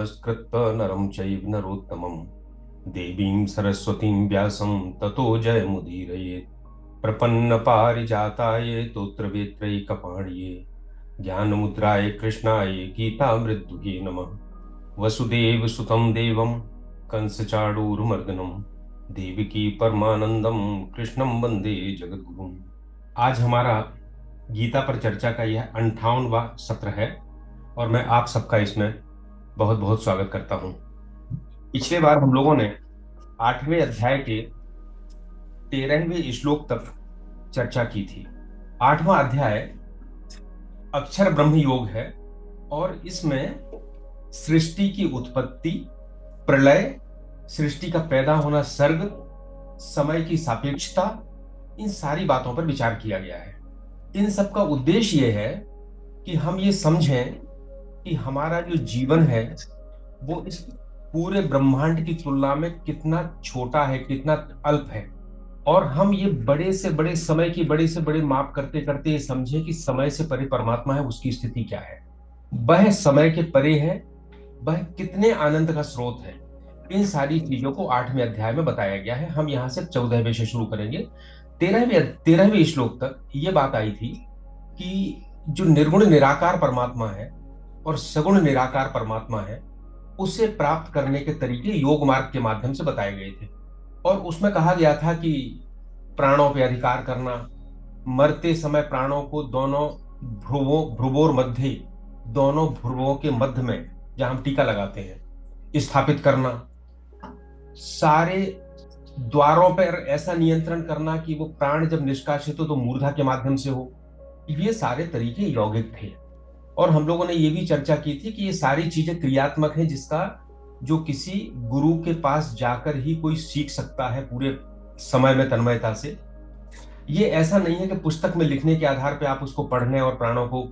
नमस्कृत्य नरं चैव नरोत्तमं देवीं सरस्वतीं व्यासं ततो जयमुदीरयेत्। प्रपन्नपारिजाताय तोत्रवेत्रैकपाणिये ज्ञानमुद्राय कृष्णाय गीतामृतदुहे नमः। वसुदेवसुतं देवं कंसचाणूरमर्दनं देवकी परमानंदम कृष्णं वंदे जगद्गुरुम्। आज हमारा गीता पर चर्चा का यह 58वां सत्र है और मैं आप सबका इसमें बहुत बहुत स्वागत करता हूं। पिछले बार हम लोगों ने 8वें अध्याय के 13वें श्लोक तक चर्चा की थी। 8वां अध्याय अक्षर ब्रह्म योग है और इसमें सृष्टि की उत्पत्ति, प्रलय, सृष्टि का पैदा होना, सर्ग, समय की सापेक्षता, इन सारी बातों पर विचार किया गया है। इन सब का उद्देश्य यह है कि हम ये समझें कि हमारा जो जीवन है वो इस पूरे ब्रह्मांड की तुलना में कितना छोटा है, कितना अल्प है, और हम ये बड़े से बड़े समय की बड़े से बड़े माप करते करते ये समझें कि समय से परे परमात्मा है, उसकी स्थिति क्या है, वह समय के परे है, वह कितने आनंद का स्रोत है। इन सारी चीजों को 8वें अध्याय में बताया गया है। हम यहां से 14वें से शुरू करेंगे। 13वें श्लोक तक ये बात आई थी कि जो निर्गुण निराकार परमात्मा है और सगुण निराकार परमात्मा है, उसे प्राप्त करने के तरीके योग मार्ग के माध्यम से बताए गए थे। और उसमें कहा गया था कि प्राणों पर अधिकार करना, मरते समय प्राणों को दोनों भ्रुवोर मध्य, दोनों भ्रुवों के मध्य में जहां हम टीका लगाते हैं, स्थापित करना, सारे द्वारों पर ऐसा नियंत्रण करना कि वो प्राण जब निष्कासित हो तो मूर्धा के माध्यम से हो। ये सारे तरीके यौगिक थे। और हम लोगों ने ये भी चर्चा की थी कि ये सारी चीजें क्रियात्मक हैं, जिसका जो किसी गुरु के पास जाकर ही कोई सीख सकता है पूरे समय में तन्मयता से। ये ऐसा नहीं है कि पुस्तक में लिखने के आधार पर आप उसको पढ़ने और प्राणों को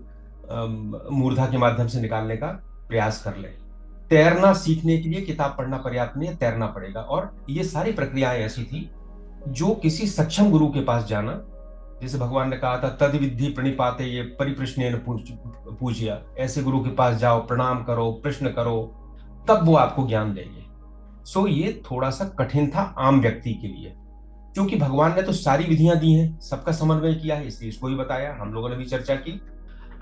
मूर्धा के माध्यम से निकालने का प्रयास कर लें। तैरना सीखने के लिए किताब पढ़ना पर्याप्त नहीं है, तैरना पड़ेगा। और ये सारी प्रक्रियाएं ऐसी थी जो किसी सक्षम गुरु के पास जाना, जैसे भगवान ने कहा था तद विद्धि प्रणिपाते ये परिप्रश्नेन पूजिया, ऐसे गुरु के पास जाओ, प्रणाम करो, प्रश्न करो, तब वो आपको ज्ञान देंगे। सो ये थोड़ा सा कठिन था आम व्यक्ति के लिए, क्योंकि भगवान ने तो सारी विधियां दी हैं, सबका समन्वय किया है, इसलिए इसको ही बताया। हम लोगों ने भी चर्चा की।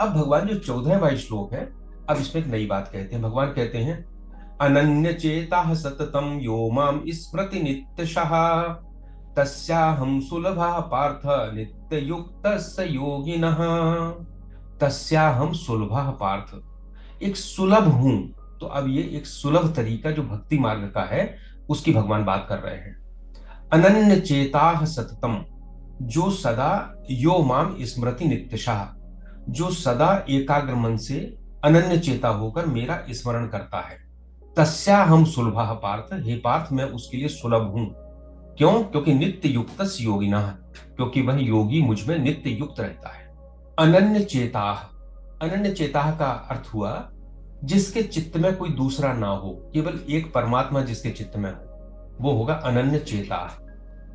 अब भगवान जो 14वां श्लोक है, अब इसमें एक नई बात कहते हैं। भगवान कहते हैं अनन्य चेता सततम यो माम स्मृति नित्यशः तस्याहं सुलभः पार्थ नित्य युक्तस्य योगिनः। तस्याहं सुलभः पार्थ, एक सुलभ हूं। तो अब ये एक सुलभ तरीका जो भक्ति मार्ग का है, उसकी भगवान बात कर रहे हैं। अनन्य चेता सततम, जो सदा, यो माम स्मृति नित्यशः, जो सदा एकाग्र मन से अनन्य चेता होकर मेरा स्मरण करता है। तस्या हम सुलभः पार्थ, हे पार्थ मैं उसके लिए सुलभ हूं। क्यों? क्योंकि नित्य युक्त योगिना, क्योंकि वह योगी मुझ में नित्य युक्त रहता है। अनन्य चेता, अनन्य चेता का अर्थ हुआ जिसके चित्त में कोई दूसरा ना हो, केवल एक परमात्मा जिसके चित्त में हो, वो होगा अनन्य चेता।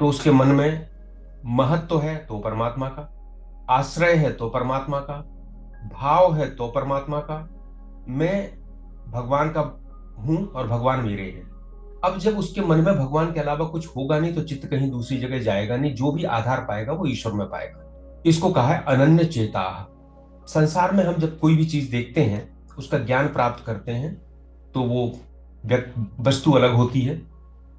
तो उसके मन में महत्व है तो परमात्मा का, आश्रय है तो परमात्मा का, भाव है तो परमात्मा का, मैं भगवान का हूं और भगवान मेरे हैं। अब जब उसके मन में भगवान के अलावा कुछ होगा नहीं तो चित्त कहीं दूसरी जगह जाएगा नहीं, जो भी आधार पाएगा वो ईश्वर में पाएगा। इसको कहा है अनन्य चेता। संसार में हम जब कोई भी चीज देखते हैं, उसका ज्ञान प्राप्त करते हैं, तो वो वस्तु अलग होती है,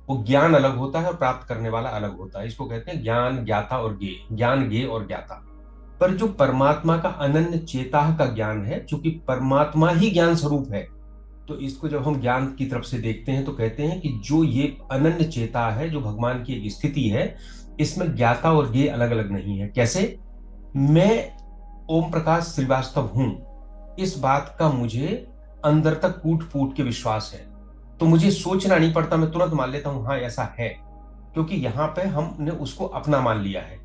वो ज्ञान अलग होता है और प्राप्त करने वाला अलग होता है। इसको कहते हैं ज्ञान ज्ञाता और ज्ञेय, ज्ञान ज्ञेय और ज्ञाता। पर जो परमात्मा का अनन्य चेता का ज्ञान है, चूंकि परमात्मा ही ज्ञान स्वरूप है, तो इसको जब हम ज्ञान की तरफ से देखते हैं तो कहते हैं कि जो ये अनन्य चेता है, जो भगवान की एक स्थिति है, इसमें ज्ञाता और ज्ञेय अलग अलग नहीं है। कैसे? मैं ओम प्रकाश श्रीवास्तव हूं, इस बात का मुझे अंदर तक कूट फूट के विश्वास है, तो मुझे सोचना नहीं पड़ता, मैं तुरंत मान लेता हूं हाँ ऐसा है, क्योंकि यहां पे हमने उसको अपना मान लिया है।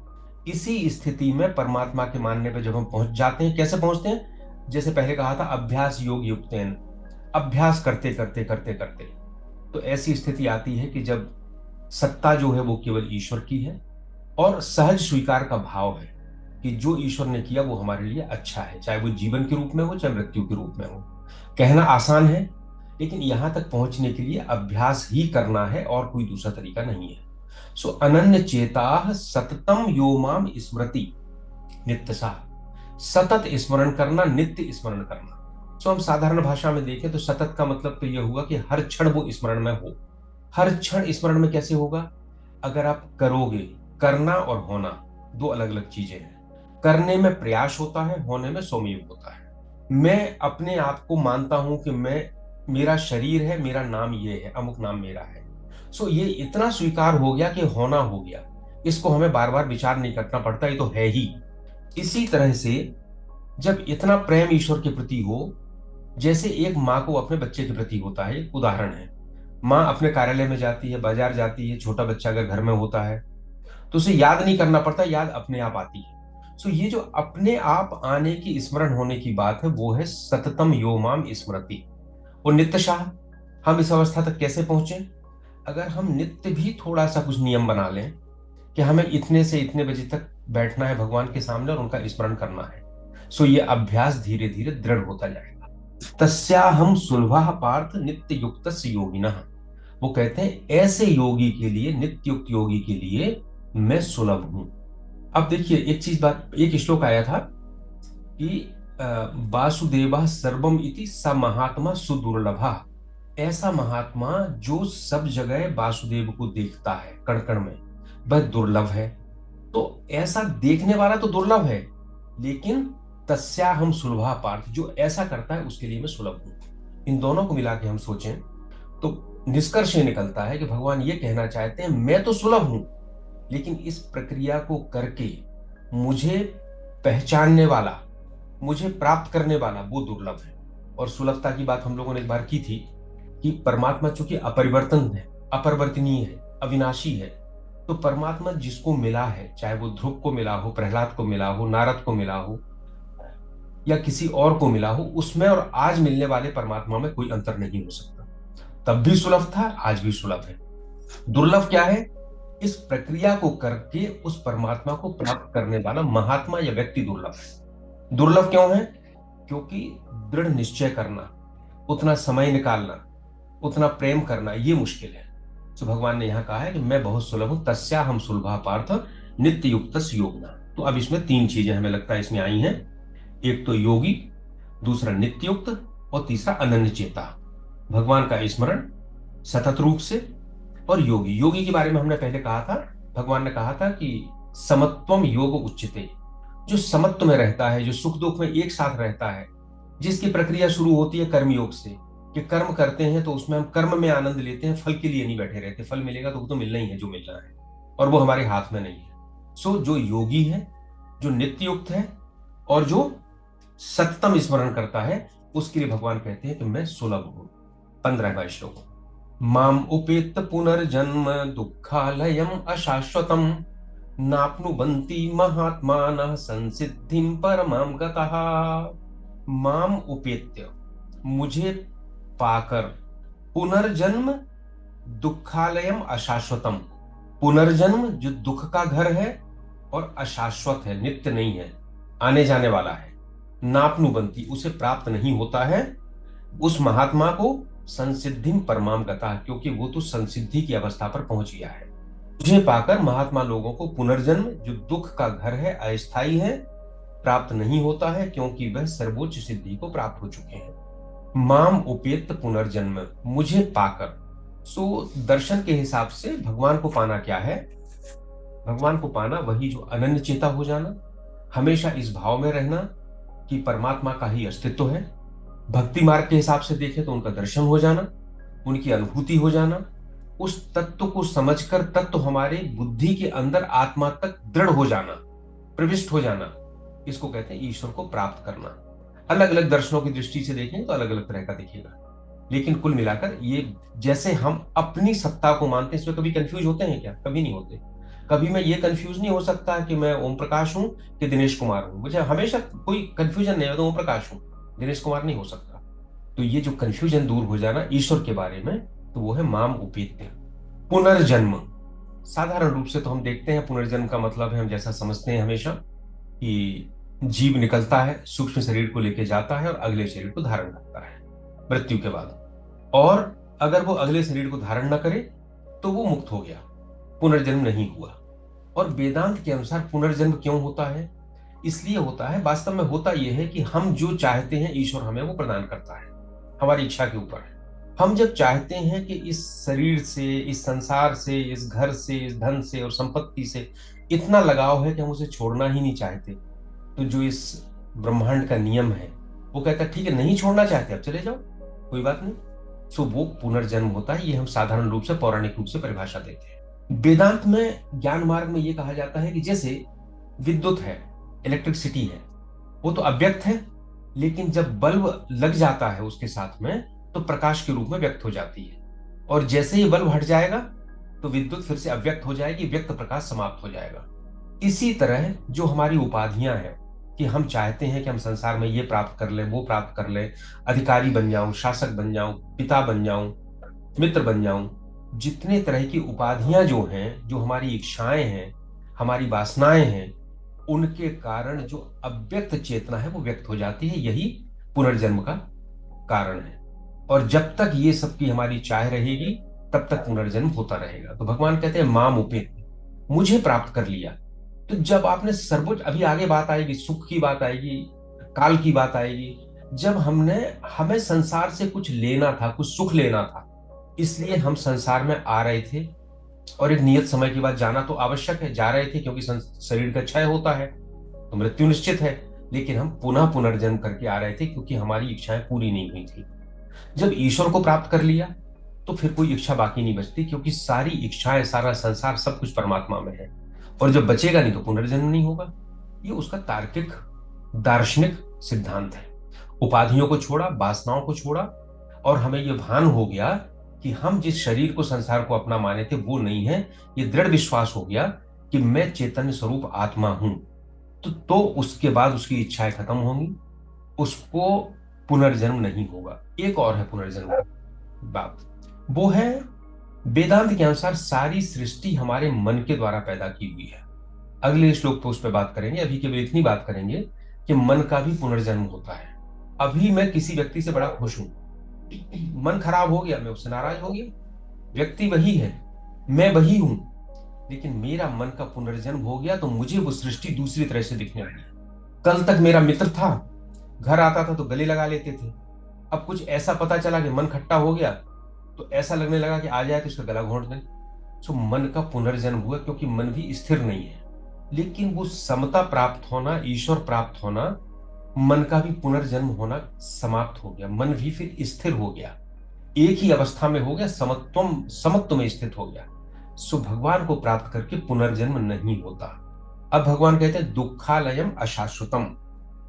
इसी स्थिति में परमात्मा के मानने पे जब हम पहुंच जाते हैं, कैसे पहुंचते हैं? जैसे पहले कहा था अभ्यास योग युक्तेन, अभ्यास करते करते करते करते तो ऐसी स्थिति आती है कि जब सत्ता जो है वो केवल ईश्वर की है और सहज स्वीकार का भाव है कि जो ईश्वर ने किया वो हमारे लिए अच्छा है, चाहे वो जीवन के रूप में हो चाहे मृत्यु के रूप में हो। कहना आसान है, लेकिन यहां तक पहुंचने के लिए अभ्यास ही करना है और कोई दूसरा तरीका नहीं है। सो अनन्य चेता सततम यो माम स्मृति नित्यसा, सतत स्मरण करना, नित्य स्मरण करना। सो हम साधारण भाषा में देखें तो सतत का मतलब तो यह हुआ कि हर क्षण वो स्मरण में हो। हर क्षण स्मरण में कैसे होगा? अगर आप करोगे, करना और होना दो अलग अलग चीजें हैं। करने में प्रयास होता है, होने में सौम्य होता है। मैं अपने आप को मानता हूं कि मैं, मेरा शरीर है, मेरा नाम ये है, अमुक नाम मेरा है। सो ये इतना स्वीकार हो गया कि होना हो गया, इसको हमें बार बार विचार नहीं करना पड़ता, ये तो है ही। इसी तरह से जब इतना प्रेम ईश्वर के प्रति हो, जैसे एक माँ को अपने बच्चे के प्रति होता है, एक उदाहरण है। माँ अपने कार्यालय में जाती है, बाजार जाती है, छोटा बच्चा अगर घर में होता है तो उसे याद नहीं करना पड़ता, याद अपने आप आती है। सो ये जो अपने आप आने की, स्मरण होने की बात है, वो है सततम यो माम स्मृति। और नित्यशाह, हम इस अवस्था तक कैसे पहुंचे? अगर हम नित्य भी थोड़ा सा कुछ नियम बना लें कि हमें इतने से इतने बजे तक बैठना है भगवान के सामने और उनका स्मरण करना है, सो ये अभ्यास धीरे धीरे दृढ़ होता जाएगा। तस्या हम सुलभा पार्थ नित्य युक्त योगिनः, वो कहते हैं ऐसे योगी के लिए, नित्य युक्त योगी के लिए मैं सुलभ हूं। अब देखिए एक चीज, बात, एक श्लोक आया था कि वासुदेवा सर्वम इति स महात्मा सुदुर्लभा, ऐसा महात्मा जो सब जगह वासुदेव को देखता है, कण कण में, वह दुर्लभ है। तो ऐसा देखने वाला तो दुर्लभ है, लेकिन तस्या हम सुलभा पार्थ, जो ऐसा करता है उसके लिए मैं सुलभ हूं। इन दोनों को मिला के हम सोचें तो निष्कर्ष ये निकलता है कि भगवान ये कहना चाहते हैं मैं तो सुलभ हूं, लेकिन इस प्रक्रिया को करके मुझे पहचानने वाला, मुझे प्राप्त करने वाला वो दुर्लभ है। और सुलभता की बात हम लोगों ने एक बार की थी कि परमात्मा चूंकि अपरिवर्तन है, अपरिवर्तनीय है, अविनाशी है, तो परमात्मा जिसको मिला है, चाहे वो ध्रुव को मिला हो, प्रहलाद को मिला हो, नारद को मिला हो, या किसी और को मिला हो, उसमें और आज मिलने वाले परमात्मा में कोई अंतर नहीं हो सकता। तब भी सुलभ था, आज भी सुलभ है। दुर्लभ क्या है? इस प्रक्रिया को करके उस परमात्मा को प्राप्त करने वाला महात्मा या व्यक्ति दुर्लभ है। दुर्लभ क्यों है? क्योंकि दृढ़ निश्चय करना, उतना समय निकालना, उतना प्रेम करना, ये मुश्किल है। तो भगवान ने यहां कहा है कि मैं बहुत सुलभ हूं, तस्या हम सुलभा पार्थ नित्य युक्त योगना। तो अब इसमें तीन चीजें हमें लगता है इसमें आई हैं। एक तो योगी, दूसरा नित्ययुक्त, और तीसरा अनन्य चेता, भगवान का स्मरण सतत रूप से। और योगी, योगी के बारे में हमने पहले कहा था, भगवान ने कहा था कि समत्वम योग उच्चते, जो समत्व में रहता है, जो सुख दुख में एक साथ रहता है, जिसकी प्रक्रिया शुरू होती है कर्म योग से, कि कर्म करते हैं तो उसमें हम कर्म में आनंद लेते हैं, फल के लिए नहीं बैठे रहते। फल मिलेगा तो वो तो मिलना ही है जो मिलना है, और वो हमारे हाथ में नहीं है। सो जो योगी है, जो नित्य युक्त है, और जो सततम स्मरण करता है, उसके लिए भगवान कहते हैं कि मैं सुलभ हूं। 15वां श्लोक, माम उपेत पुनर्जन्म दुःखालयम अशाश्वतम नाप्नुवन्ति महात्मानः संसिद्धिं परमां गतः। माम उपेत्य, मुझे पाकर, पुनर्जन्म दुःखालयम अशाश्वतम, पुनर्जन्म जो दुख का घर है और अशाश्वत है, नित्य नहीं है, आने जाने वाला है, नाप्नुवन्ति, उसे प्राप्त नहीं होता है, उस महात्मा को संसिद्धि परमाम गता, क्योंकि वो तो संसिद्धि की अवस्था पर पहुंच गया है। मुझे पाकर महात्मा लोगों को पुनर्जन्म जो दुख का घर है, अस्थायी है, प्राप्त नहीं होता है, क्योंकि वह सर्वोच्च सिद्धि को प्राप्त हो चुके हैं। माम उपेत पुनर्जन्म, मुझे पाकर। सो दर्शन के हिसाब से भगवान को पाना क्या है? भगवान को पाना वही जो अनन्य चेता हो जाना, हमेशा इस भाव में रहना कि परमात्मा का ही अस्तित्व है। भक्ति मार्ग के हिसाब से देखें तो उनका दर्शन हो जाना, उनकी अनुभूति हो जाना, उस तत्व को समझकर तत्व हमारे बुद्धि के अंदर आत्मा तक दृढ़ हो जाना, प्रविष्ट हो जाना, इसको कहते हैं ईश्वर को प्राप्त करना। अलग अलग दर्शनों की दृष्टि से देखें तो अलग अलग तरह का दिखेगा, लेकिन कुल मिलाकर ये, जैसे हम अपनी सत्ता को मानते हैं, इसमें कभी कंफ्यूज होते हैं क्या? कभी नहीं होते। कभी मैं ये कंफ्यूज नहीं हो सकता कि मैं ओम प्रकाश हूं कि दिनेश कुमार हूं, मुझे हमेशा कोई कंफ्यूजन नहीं होता, ओम प्रकाश हूं, दिनेश कुमार नहीं हो सकता। तो ये जो कंफ्यूजन दूर हो जाना ईश्वर के बारे में, तो वो है माम उपेत्य। पुनर्जन्म, साधारण रूप से तो हम देखते हैं पुनर्जन्म का मतलब है, हम जैसा समझते हैं हमेशा, कि जीव निकलता है, सूक्ष्म शरीर को लेके जाता है और अगले शरीर को धारण करता है मृत्यु के बाद। और अगर वो अगले शरीर को धारण न करे तो वो मुक्त हो गया, पुनर्जन्म नहीं हुआ। और वेदांत के अनुसार पुनर्जन्म क्यों होता है? इसलिए होता है, वास्तव में होता यह है कि हम जो चाहते हैं ईश्वर हमें वो प्रदान करता है, हमारी इच्छा के ऊपर है। हम जब चाहते हैं कि इस शरीर से, इस संसार से, इस घर से, इस धन से और संपत्ति से इतना लगाव है कि हम उसे छोड़ना ही नहीं चाहते, तो जो इस ब्रह्मांड का नियम है वो कहता है ठीक है, नहीं छोड़ना चाहते अब चले जाओ, कोई बात नहीं। सो वो पुनर्जन्म होता है। ये हम साधारण रूप से, पौराणिक रूप से परिभाषा देते हैं। वेदांत में, ज्ञान मार्ग में ये कहा जाता है कि जैसे विद्युत है, इलेक्ट्रिसिटी है, वो तो अव्यक्त है, लेकिन जब बल्ब लग जाता है उसके साथ में तो प्रकाश के रूप में व्यक्त हो जाती है। और जैसे ही बल्ब हट जाएगा तो विद्युत फिर से अव्यक्त हो जाएगी, व्यक्त प्रकाश समाप्त हो जाएगा। इसी तरह जो हमारी उपाधियां हैं कि हम चाहते हैं कि हम संसार में ये प्राप्त कर लें, वो प्राप्त कर लें, अधिकारी बन जाऊं, शासक बन जाऊं, पिता बन जाऊं, मित्र बन जाऊं, जितने तरह की उपाधियां जो हैं, जो हमारी इच्छाएं हैं, हमारी वासनाएं हैं, उनके कारण जो अव्यक्त चेतना है वो व्यक्त हो जाती है। यही पुनर्जन्म का कारण है। और जब तक ये सब की हमारी चाह रहेगी तब तक पुनर्जन्म होता रहेगा। तो भगवान कहते हैं माम उपेत, मुझे प्राप्त कर लिया। तो जब आपने सर्वोच्च, अभी आगे बात आएगी, सुख की बात आएगी, काल की बात आएगी, जब हमें संसार से कुछ लेना था, कुछ सुख लेना था, इसलिए हम संसार में आ रहे थे, और एक नियत समय के बाद जाना तो आवश्यक है, जा रहे थे क्योंकि शरीर का क्षय होता है तो मृत्यु निश्चित है, लेकिन हम पुनः पुनर्जन्म करके आ रहे थे क्योंकि हमारी इच्छाएं पूरी नहीं हुई थी। जब ईश्वर को प्राप्त कर लिया तो फिर कोई इच्छा बाकी नहीं बचती, क्योंकि सारी इच्छाएं, सारा संसार, सब कुछ परमात्मा में है। और जब बचेगा नहीं तो पुनर्जन्म नहीं होगा। ये उसका तार्किक, दार्शनिक सिद्धांत है। उपाधियों को छोड़ा, वासनाओं को छोड़ा, और हमें यह भान हो गया कि हम जिस शरीर को, संसार को अपना माने थे वो नहीं है। ये दृढ़ विश्वास हो गया कि मैं चैतन्य स्वरूप आत्मा हूं। तो उसके बाद उसकी इच्छाएं खत्म होंगी, उसको पुनर्जन्म नहीं होगा। एक और है पुनर्जन्म की बात, वो है वेदांत के अनुसार सारी सृष्टि हमारे मन के द्वारा पैदा की हुई है। अगले श्लोक पे उस पर बात करेंगे, अभी केवल इतनी बात करेंगे कि मन का भी पुनर्जन्म होता है। अभी मैं किसी व्यक्ति से बड़ा खुश हूं, मन खराब हो गया, मैं उससे नाराज हो गया, व्यक्ति वही है, मैं वही हूं, लेकिन मेरा मन का पुनर्जन्म हो गया तो मुझे वो सृष्टि दूसरी तरह से दिखने लगी। कल तक मेरा मित्र था, घर आता था तो गले लगा लेते थे, अब कुछ ऐसा पता चला कि मन खट्टा हो गया तो ऐसा लगने लगा कि आ जाए तो उसका गला घोंट दें। सो मन का पुनर्जन्म हुआ, क्योंकि मन भी स्थिर नहीं है। लेकिन वो समता प्राप्त होना, ईश्वर प्राप्त होना, मन का भी पुनर्जन्म होना समाप्त हो गया। मन भी फिर स्थिर हो गया, एक ही अवस्था में हो गया, समत्व में स्थित हो गया। सो भगवान को प्राप्त करके पुनर्जन्म नहीं होता। अब भगवान कहते हैं दुखालयम अशाश्वतम,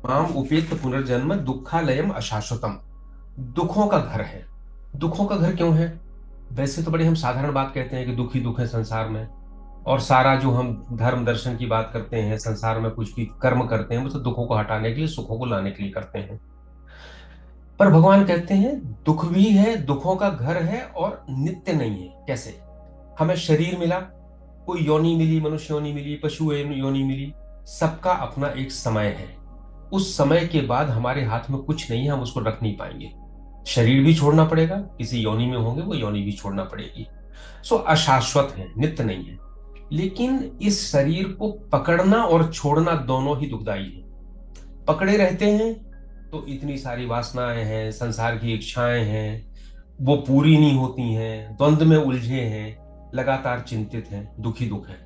माम उपेत पुनर्जन्म दुखालयम अशाश्वतम। दुखों का घर है। दुखों का घर क्यों है? वैसे तो बड़े हम साधारण बात कहते हैं कि दुख ही दुख है संसार में, और सारा जो हम धर्म दर्शन की बात करते हैं, संसार में कुछ भी कर्म करते हैं वो तो दुखों को हटाने के लिए, सुखों को लाने के लिए करते हैं। पर भगवान कहते हैं दुख भी है, दुखों का घर है, और नित्य नहीं है। कैसे? हमें शरीर मिला, कोई योनि मिली, मनुष्य योनि मिली, पशु योनि मिली, सबका अपना एक समय है। उस समय के बाद हमारे हाथ में कुछ नहीं है, हम उसको रख नहीं पाएंगे। शरीर भी छोड़ना पड़ेगा, किसी योनि में होंगे वो योनि भी छोड़ना पड़ेगी। सो अशाश्वत है, नित्य नहीं है। लेकिन इस शरीर को पकड़ना और छोड़ना दोनों ही दुखदाई है। पकड़े रहते हैं तो इतनी सारी वासनाएं हैं, संसार की इच्छाएं हैं, वो पूरी नहीं होती हैं, द्वंद्व में उलझे हैं, लगातार चिंतित हैं, दुखी दुख है।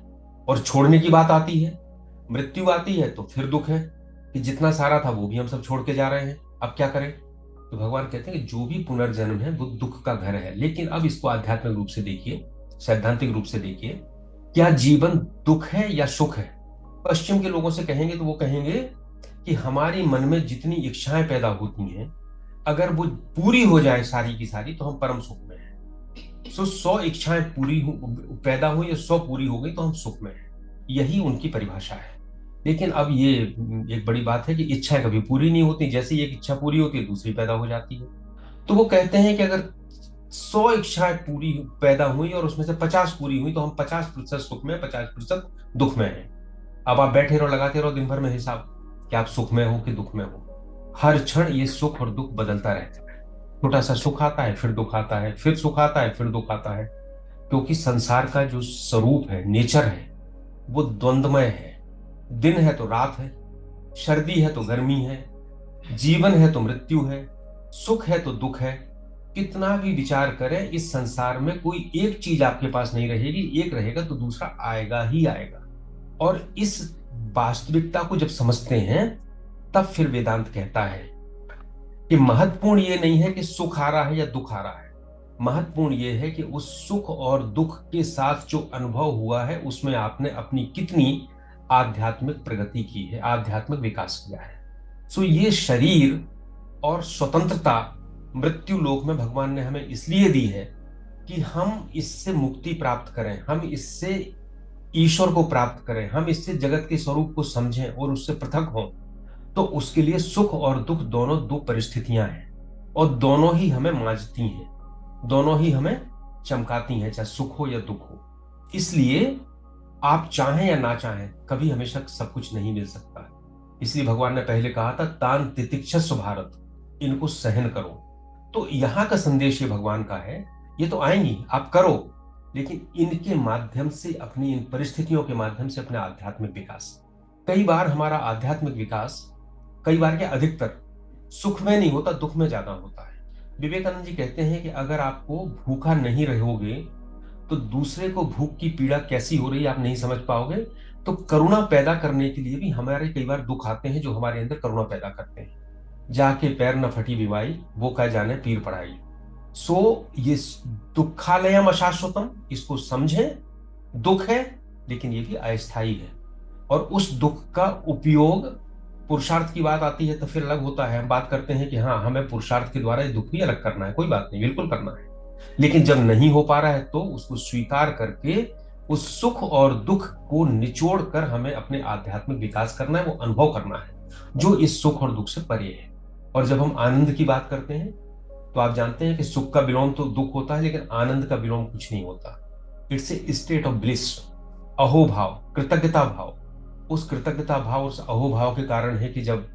और छोड़ने की बात आती है, मृत्यु आती है तो फिर दुख है कि जितना सारा था वो भी हम सब छोड़ के जा रहे हैं, अब क्या करें? तो भगवान कहते हैं कि जो भी पुनर्जन्म है वो दुख का घर है। लेकिन अब इसको आध्यात्मिक रूप से देखिए, सैद्धांतिक रूप से देखिए, क्या जीवन दुख है या सुख है? पश्चिम के लोगों से कहेंगे तो वो कहेंगे कि हमारी मन में जितनी इच्छाएं पैदा होती हैं, अगर वो पूरी हो जाए सारी की सारी तो हम परम सुख में हैं। सो 100 इच्छाएं पैदा हुई या 100 पूरी हो गई तो हम सुख में हैं। यही उनकी परिभाषा है। लेकिन अब ये एक बड़ी बात है कि इच्छाएं कभी पूरी नहीं होती, जैसे ही एक इच्छा पूरी होती है दूसरी पैदा हो जाती है। तो वो कहते हैं कि अगर 100 इच्छाएं पूरी पैदा हुई और उसमें से 50 पूरी हुई तो हम 50% सुख में, 50% दुख में हैं। अब आप बैठे रहो, लगाते रहो दिन भर में हिसाब कि आप सुख में हो कि दुख में हो। हर क्षण ये सुख और दुख बदलता रहता है। छोटा सा सुख आता है, फिर दुख आता है, फिर सुख आता है, फिर दुख आता है। क्योंकि संसार का जो स्वरूप है, नेचर है, वो द्वंद्वमय है। दिन है तो रात है, सर्दी है तो गर्मी है, जीवन है तो मृत्यु है, सुख है तो दुख है। कितना भी विचार करें, इस संसार में कोई एक चीज आपके पास नहीं रहेगी, एक रहेगा तो दूसरा आएगा ही आएगा। और इस वास्तविकता को जब समझते हैं, तब फिर वेदांत कहता है कि महत्वपूर्ण ये नहीं है कि सुख आ रहा है या दुख आ रहा है, महत्वपूर्ण ये है कि उस सुख और दुख के साथ जो अनुभव हुआ है, उसमें आपने अपनी कितनी आध्यात्मिक प्रगति की है, आध्यात्मिक विकास किया है। सो ये शरीर और स्वतंत्रता मृत्यु लोक में भगवान ने हमें इसलिए दी है कि हम इससे मुक्ति प्राप्त करें, हम इससे ईश्वर को प्राप्त करें, हम इससे जगत के स्वरूप को समझें और उससे पृथक हों। तो उसके लिए सुख और दुख दोनों दो परिस्थितियां हैं, और दोनों ही हमें मांझती हैं, दोनों ही हमें चमकाती हैं, चाहे सुख हो या दुख हो। इसलिए आप चाहें या ना चाहें, कभी हमेशा सब कुछ नहीं मिल सकता। इसलिए भगवान ने पहले कहा था, तान तितिक्षस्व भारत, इनको सहन करो। तो यहां का संदेश ये भगवान का है, ये तो आएंगी, आप करो, लेकिन इनके माध्यम से, अपनी इन परिस्थितियों के माध्यम से अपने आध्यात्मिक विकास। कई बार हमारा आध्यात्मिक विकास, कई बार क्या अधिकतर, सुख में नहीं होता, दुख में ज्यादा होता है। विवेकानंद जी कहते हैं कि अगर आपको भूखा नहीं रहोगे तो दूसरे को भूख की पीड़ा कैसी हो रही है आप नहीं समझ पाओगे। तो करुणा पैदा करने के लिए भी हमारे कई बार दुख आते हैं, जो हमारे अंदर करुणा पैदा करते हैं। जाके पैर न फटी विवाई, वो कह जाने पीर पढ़ाई। सो ये दुखालयम अशाश्वतम, इसको समझें, दुख है लेकिन ये भी अस्थायी है। और उस दुख का उपयोग, पुरुषार्थ की बात आती है तो फिर अलग होता है, हम बात करते हैं कि हाँ, हमें पुरुषार्थ के द्वारा ये दुख भी अलग करना है, कोई बात नहीं, बिल्कुल करना है। लेकिन जब नहीं हो पा रहा है तो उसको स्वीकार करके उस सुख और दुख को निचोड़ कर हमें अपने आध्यात्मिक विकास करना है, वो अनुभव करना है जो इस सुख और दुख से परे है। और जब हम आनंद की बात करते हैं, तो आप जानते हैं कि सुख का विलोम तो दुख होता है, लेकिन आनंद का विलोम कुछ नहीं होता। It's a state of bliss, अहोभाव, कृतज्ञता भाव। उस कृतज्ञता भाव, उस अहोभाव के कारण है कि जब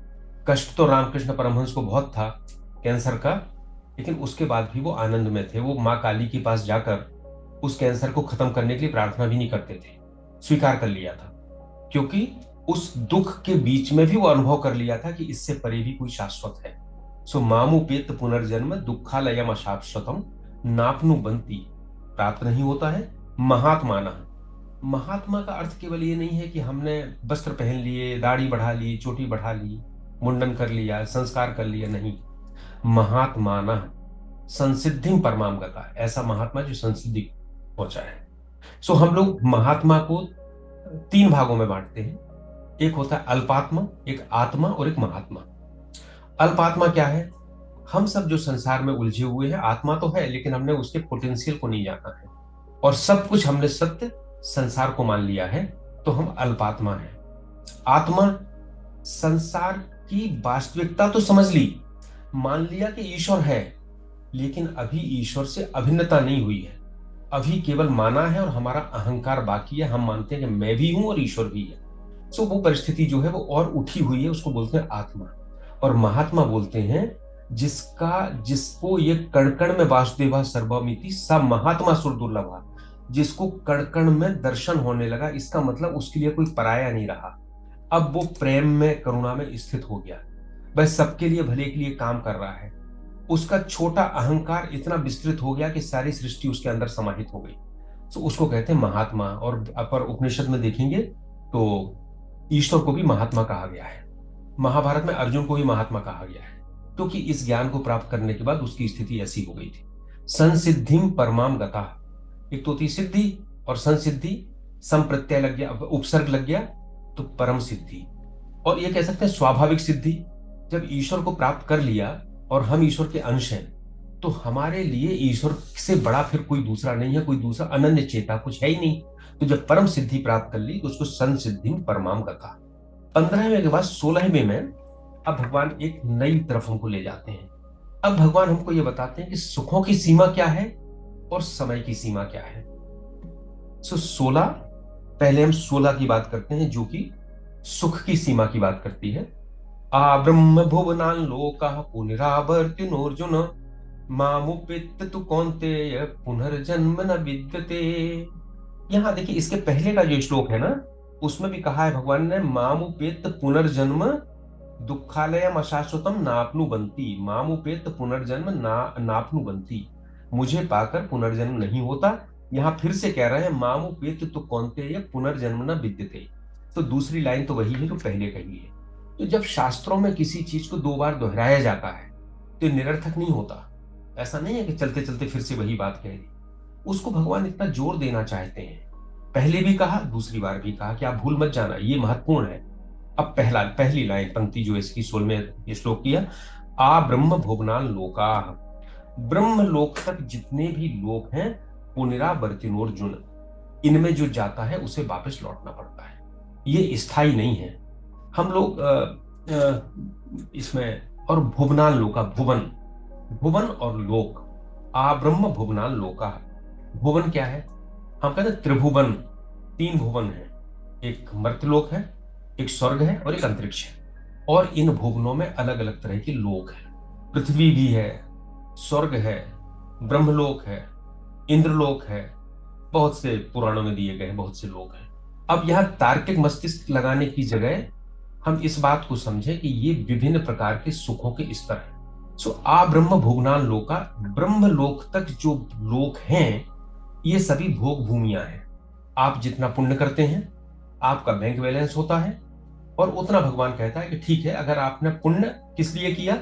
कष्ट तो रामकृष्ण परमहंस को बहुत था कैंसर का, लेकिन उसके बाद भी वो आनंद में थे। वो माँ काली के पास जाकर उस कैंसर को खत्म करने के लिए प्रार्थना भी नहीं करते थे, स्वीकार कर लिया था। क्योंकि उस दुख के बीच में भी वो अनुभव कर लिया था कि इससे परे भी कोई शाश्वत है। सो मामुपेत पुनर्जन्म दुखालयम अशाश्वतम नापनु बंती, प्राप्त नहीं होता है महात्माना। महात्मा का अर्थ केवल ये नहीं है कि हमने वस्त्र पहन लिए, दाढ़ी बढ़ा ली, चोटी बढ़ा ली, मुंडन कर लिया, संस्कार कर लिया, नहीं। महात्माना संसिद्धि परमाम गता, ऐसा महात्मा जो संसिद्धि पहुंचा है। सो हम लोग महात्मा को तीन भागों में बांटते हैं। एक होता है अल्पात्मा, एक आत्मा और एक महात्मा। अल्पात्मा क्या है? हम सब जो संसार में उलझे हुए हैं, आत्मा तो है लेकिन हमने उसके पोटेंशियल को नहीं जाना है, और सब कुछ हमने सत्य संसार को मान लिया है, तो हम अल्पात्मा है। आत्मा संसार की वास्तविकता तो समझ ली, मान लिया कि ईश्वर है, लेकिन अभी ईश्वर से अभिन्नता नहीं हुई है, अभी केवल माना है और हमारा अहंकार बाकी है। हम मानते हैं कि मैं भी हूं और ईश्वर भी है। सो वो परिस्थिति जो है वो और उठी हुई है, उसको बोलते हैं आत्मा। और महात्मा बोलते हैं जिसको ये कण कण में वासुदेवा सर्वमिति स महात्मा सुर दुर्लभा, जिसको कण कण में दर्शन होने लगा। इसका मतलब उसके लिए कोई पराया नहीं रहा, अब वो प्रेम में, करुणा में स्थित हो गया, वह सबके लिए भले के लिए काम कर रहा है। उसका छोटा अहंकार इतना विस्तृत हो गया कि सारी सृष्टि उसके अंदर समाहित हो गई। तो उसको कहते हैं महात्मा। और अपर उपनिषद में देखेंगे तो ईश्वर को भी महात्मा कहा गया है, महाभारत में अर्जुन को भी महात्मा कहा गया है, क्योंकि इस ज्ञान को प्राप्त करने के बाद उसकी स्थिति ऐसी हो गई थी। संसिद्धिम परमाम गता, एक तो थी सिद्धि और संसिद्धि, सम प्रत्यय लग गया, उपसर्ग लग गया तो परम सिद्धि। और ये कह सकते हैं स्वाभाविक सिद्धि। जब ईश्वर को प्राप्त कर लिया और हम ईश्वर के अंश हैं, तो हमारे लिए ईश्वर से बड़ा फिर कोई दूसरा नहीं है, कोई दूसरा अनन्य चेता कुछ है ही नहीं। तो जब परम सिद्धि प्राप्त कर ली तो उसको संसिद्धि परमाम गता। 15वें के बाद 16वें में अब भगवान एक नई तरफ हमको ले जाते हैं। अब भगवान हमको ये बताते हैं कि सुखों की सीमा क्या है और समय की सीमा क्या है। सो 16, पहले हम 16 की बात करते हैं, जो कि सुख की सीमा की बात करती है। आ ब्रह्म भुवनान लोका पुनरावर्तिनोर्जुन मामुपेत्य तु कौन्तेय पुनर्जन्म न विद्यते। यहाँ देखिए, इसके पहले का जो श्लोक है ना, उसमें भी कहा है भगवान ने, मामुपेत्य पुनर्जन्म दुखालयम अशाश्वतम नाप्नुबंती। मामुपेत्य पुनर्जन्म नाप्नुबंती, मुझे पाकर पुनर्जन्म नहीं होता। यहाँ फिर से कह रहे हैं, मामुपेत्य तो कौन्तेय पुनर्जन्म न विद्यते। तो दूसरी लाइन तो वही है जो पहले कही है। तो जब शास्त्रों में किसी चीज को दो बार दोहराया जाता है तो ये निरर्थक नहीं होता। ऐसा नहीं है कि चलते चलते फिर से वही बात कह दी। उसको भगवान इतना जोर देना चाहते हैं। पहले भी कहा, दूसरी बार भी कहा कि आप भूल मत जाना, ये महत्वपूर्ण है। अब पहली लाइन पंक्ति जो इसकी 16वें श्लोक की है, आ ब्रह्म भुवनान लोका। ब्रह्म लोक तक जितने भी लोग हैं, पुनरावर्तिनोर्जुन, इनमें जो जाता है उसे वापस लौटना पड़ता है। ये स्थायी नहीं है। हम लोग इसमें, और भुवनान लोका, भुवन, भुवन और लोक, आ ब्रह्म भुवनान लोका। भुवन क्या है? हम कहते हैं त्रिभुवन, तीन भुवन है। एक मर्त्यलोक है, एक स्वर्ग है और एक अंतरिक्ष है। और इन भुवनों में अलग अलग तरह के लोक हैं। पृथ्वी भी है, स्वर्ग है, ब्रह्मलोक है, इंद्रलोक है, बहुत से पुराणों में दिए गए बहुत से लोक हैं। अब यह तार्किक मस्तिष्क लगाने की जगह हम इस बात को समझें कि ये विभिन्न प्रकार के सुखों के स्तर हैं। सो आ ब्रह्म भुवनान लोका, ब्रह्म लोक तक जो लोक हैं, ये सभी भोग भूमियां हैं। आप जितना पुण्य करते हैं, आपका बैंक बैलेंस होता है, और उतना भगवान कहता है कि ठीक है, अगर आपने पुण्य किस लिए किया,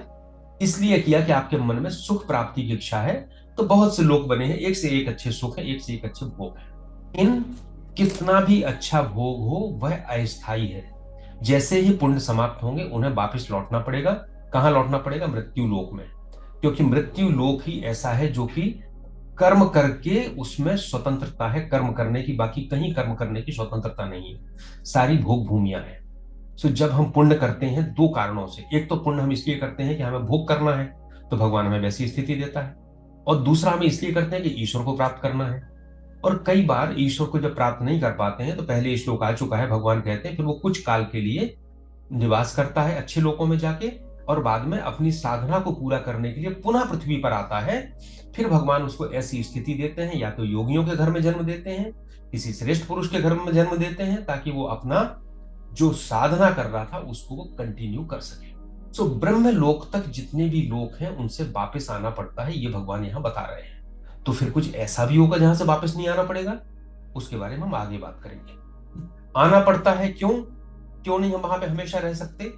इसलिए किया कि आपके मन में सुख प्राप्ति की इच्छा है, तो बहुत से लोग बने हैं, एक से एक अच्छे सुख है, एक से एक अच्छे भोग है। इन कितना भी अच्छा भोग हो, वह अस्थायी है। जैसे ही पुण्य समाप्त होंगे, उन्हें वापस लौटना पड़ेगा। कहां लौटना पड़ेगा? मृत्यु लोक में। क्योंकि मृत्यु लोक ही ऐसा है जो कि कर्म करके उसमें स्वतंत्रता है कर्म करने की, बाकी कहीं कर्म करने की स्वतंत्रता नहीं है, सारी भोग भूमियां हैं। सो जब हम पुण्य करते हैं दो कारणों से, एक तो पुण्य हम इसलिए करते हैं कि हमें भोग करना है, तो भगवान हमें वैसी स्थिति देता है, और दूसरा हम इसलिए करते हैं कि ईश्वर को प्राप्त करना है। और कई बार ईश्वर को जब प्राप्त नहीं कर पाते हैं, तो पहले श्लोक आ चुका है, भगवान कहते हैं फिर वो कुछ काल के लिए निवास करता है अच्छे लोकों में जाके, और बाद में अपनी साधना को पूरा करने के लिए पुनः पृथ्वी पर आता है। फिर भगवान उसको ऐसी स्थिति देते हैं, या तो योगियों के घर में जन्म देते हैं, किसी श्रेष्ठ पुरुष के घर में जन्म देते हैं, ताकि वो अपना जो साधना कर रहा था उसको वो कंटिन्यू कर सके। सो ब्रह्म लोक तक जितने भी लोग हैं, उनसे वापस आना पड़ता है, ये भगवान यहां बता रहे हैं। तो फिर कुछ ऐसा भी होगा जहां से वापस नहीं आना पड़ेगा, उसके बारे में हम आगे बात करेंगे। आना पड़ता है क्यों? क्यों नहीं हम वहां पे हमेशा रह सकते?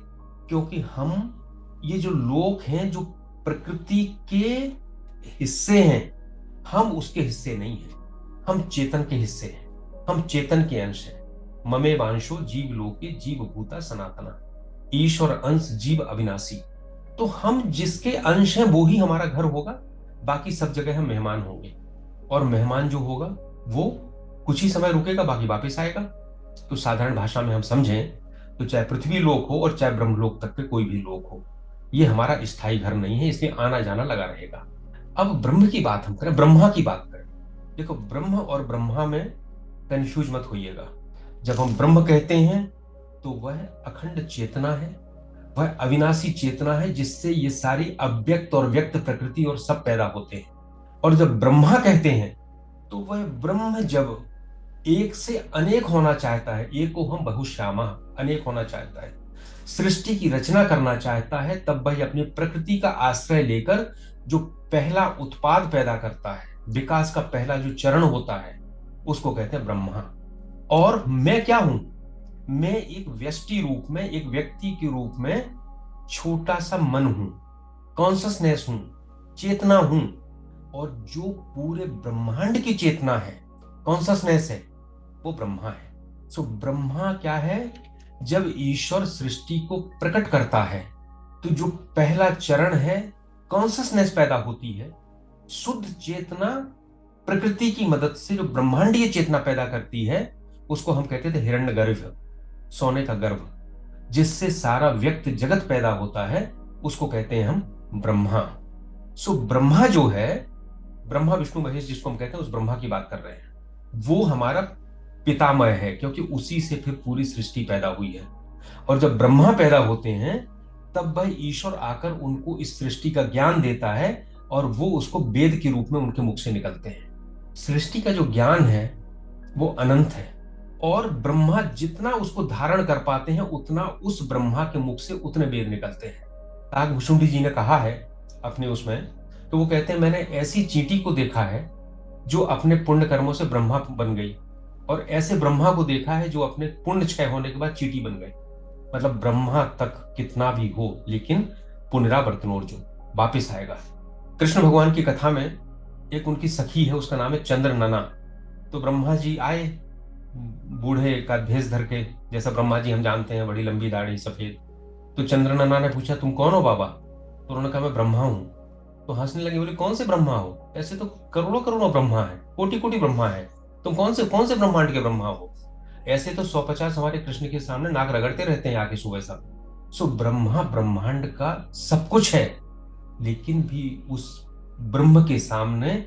क्योंकि हम, ये जो लोक हैं, जो प्रकृति के हिस्से हैं, हम उसके हिस्से नहीं हैं। हम चेतन के हिस्से हैं, हम चेतन के अंश हैं। ममे वांशो जीव लोके जीव भूता सनातना, ईश्वर अंश जीव अविनाशी। तो हम जिसके अंश हैं वो ही हमारा घर होगा, बाकी सब जगह हम मेहमान होंगे। और मेहमान जो होगा वो कुछ ही समय रुकेगा, बाकी वापस आएगा। तो साधारण भाषा में हम समझें तो चाहे पृथ्वी लोक हो और चाहे ब्रह्मलोक तक के कोई भी लोक हो, ये हमारा स्थायी घर नहीं है, इसलिए आना जाना लगा रहेगा। अब ब्रह्म की बात हम करें, ब्रह्मा की बात करें। देखो, ब्रह्म और ब्रह्मा में कंफ्यूज मत होइएगा। जब हम ब्रह्म कहते हैं तो वह अखंड चेतना है, वह अविनाशी चेतना है, जिससे ये सारी अव्यक्त और व्यक्त प्रकृति और सब पैदा होते हैं। और जब ब्रह्मा कहते हैं तो वह ब्रह्म जब एक से अनेक होना चाहता है, एक को हम बहुश्यामा, अनेक होना चाहता है, सृष्टि की रचना करना चाहता है, तब वह अपनी प्रकृति का आश्रय लेकर जो पहला उत्पाद पैदा करता है, विकास का पहला जो चरण होता है, उसको कहते हैं ब्रह्मा। और मैं क्या हूं? मैं एक व्यष्टि रूप में, एक व्यक्ति के रूप में छोटा सा मन हूं, कॉन्शसनेस हूं, चेतना हूं। और जो पूरे ब्रह्मांड की चेतना है, कॉन्शसनेस है, वो ब्रह्मा है। सो ब्रह्मा क्या है? जब ईश्वर सृष्टि को प्रकट करता है तो जो पहला चरण है, कॉन्शसनेस पैदा होती है, शुद्ध चेतना प्रकृति की मदद से जो ब्रह्मांडीय चेतना पैदा करती है, उसको हम कहते थे हिरण्यगर्भ, सोने का गर्भ, जिससे सारा व्यक्त जगत पैदा होता है, उसको कहते हैं हम ब्रह्मा। सो ब्रह्मा जो है, ब्रह्मा विष्णु महेश जिसको हम कहते हैं, उस ब्रह्मा की बात कर रहे हैं। वो हमारा पितामह है, क्योंकि उसी से फिर पूरी सृष्टि पैदा हुई है। और जब ब्रह्मा पैदा होते हैं, तब वह ईश्वर आकर उनको इस सृष्टि का ज्ञान देता है, और वो उसको वेद के रूप में उनके मुख से निकलते हैं। सृष्टि का जो ज्ञान है वो अनंत है, और ब्रह्मा जितना उसको धारण कर पाते हैं उतना उस ब्रह्मा के मुख से उतने वेद निकलते हैं। काकभूषुंडी जी ने कहा है अपने उसमें, तो वो कहते हैं मैंने ऐसी चींटी को देखा है जो अपने पुण्य कर्मों से ब्रह्मा बन गई, और ऐसे ब्रह्मा को देखा है जो अपने पुण्य क्षय होने के बाद चींटी बन गई। मतलब ब्रह्मा तक कितना भी हो, लेकिन पुनरावर्तनोर्जुन, वापिस आएगा। कृष्ण भगवान की कथा में एक उनकी सखी है, उसका नाम है चंद्रनना। तो ब्रह्मा जी आए बूढ़े का भेष धर के, जैसा ब्रह्मा जी हम जानते हैं, बड़ी लंबी दाढ़ी सफेद। तो चंद्रनना ने पूछा तुम कौन हो बाबा? तो उन्होंने कहा मैं ब्रह्मा हूं। तो हंसने लगे, बोले कौन से ब्रह्मा हो? ऐसे तो करोड़ों करोड़ों ब्रह्मा है, कोटि कोटि ब्रह्मा है, तुम कौन से ब्रह्मांड के ब्रह्मा हो? ऐसे तो 150 हमारे कृष्ण के सामने नाक रगड़ते रहते हैं आके सुबह शाम। सो ब्रह्मा ब्रह्मांड का सब कुछ है, लेकिन भी उस ब्रह्म के सामने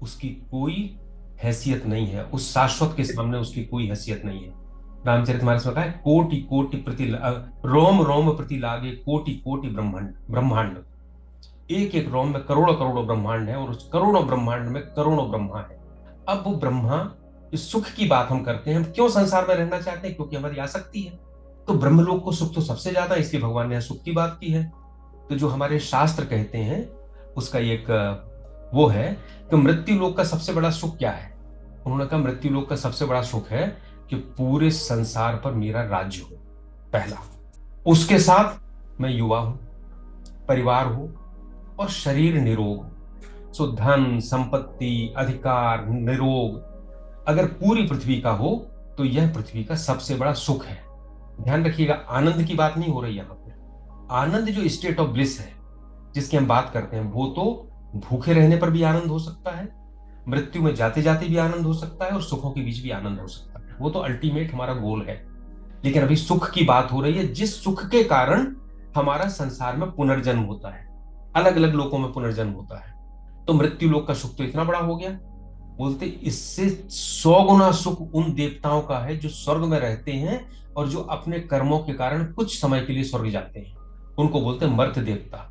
उसकी कोई हैसियत नहीं है, उस शाश्वत के सामने उसकी कोई हैसियत नहीं है। रामचरितमानस में कहा है कोटि कोटि प्रति रोम रोम प्रति लागे कोटि कोटि ब्रह्मांड ब्रह्मांड। एक एक रोम में करोड़ों करोड़ों ब्रह्मांड है, और उस करोड़ों ब्रह्मांड में करोड़ों ब्रह्मा है। अब वो ब्रह्मा, इस सुख की बात हम करते हैं, हम क्यों संसार में रहना चाहते हैं? क्योंकि हमारी आसक्ति है। तो ब्रह्मलोक को सुख तो सबसे ज्यादा, इसलिए भगवान ने सुख की बात की है। तो जो हमारे शास्त्र कहते हैं उसका एक वो है कि मृत्यु लोक का सबसे बड़ा सुख क्या है? उन्होंने कहा मृत्यु लोक का सबसे बड़ा सुख है कि पूरे संसार पर मेरा राज्य हो, पहला। उसके साथ मैं युवा हूं, परिवार हो, और शरीर निरोग हो। सो धन संपत्ति अधिकार निरोग अगर पूरी पृथ्वी का हो तो यह पृथ्वी का सबसे बड़ा सुख है। ध्यान रखिएगा, आनंद की बात नहीं हो रही यहां पर। आनंद जो स्टेट ऑफ ब्लिस है जिसकी हम बात करते हैं, वो तो भूखे रहने पर भी आनंद हो सकता है, मृत्यु में जाते जाते भी आनंद हो सकता है, और सुखों के बीच भी आनंद हो सकता है। वो तो अल्टीमेट हमारा गोल है। लेकिन अभी सुख की बात हो रही है, जिस सुख के कारण हमारा संसार में पुनर्जन्म होता है, अलग अलग लोकों में पुनर्जन्म होता है। तो मृत्यु लोक का सुख तो इतना बड़ा हो गया, बोलते इससे 100 गुना सुख उन देवताओं का है जो स्वर्ग में रहते हैं और जो अपने कर्मों के कारण कुछ समय के लिए स्वर्ग जाते हैं, उनको बोलते हैं मर्त्य देवता।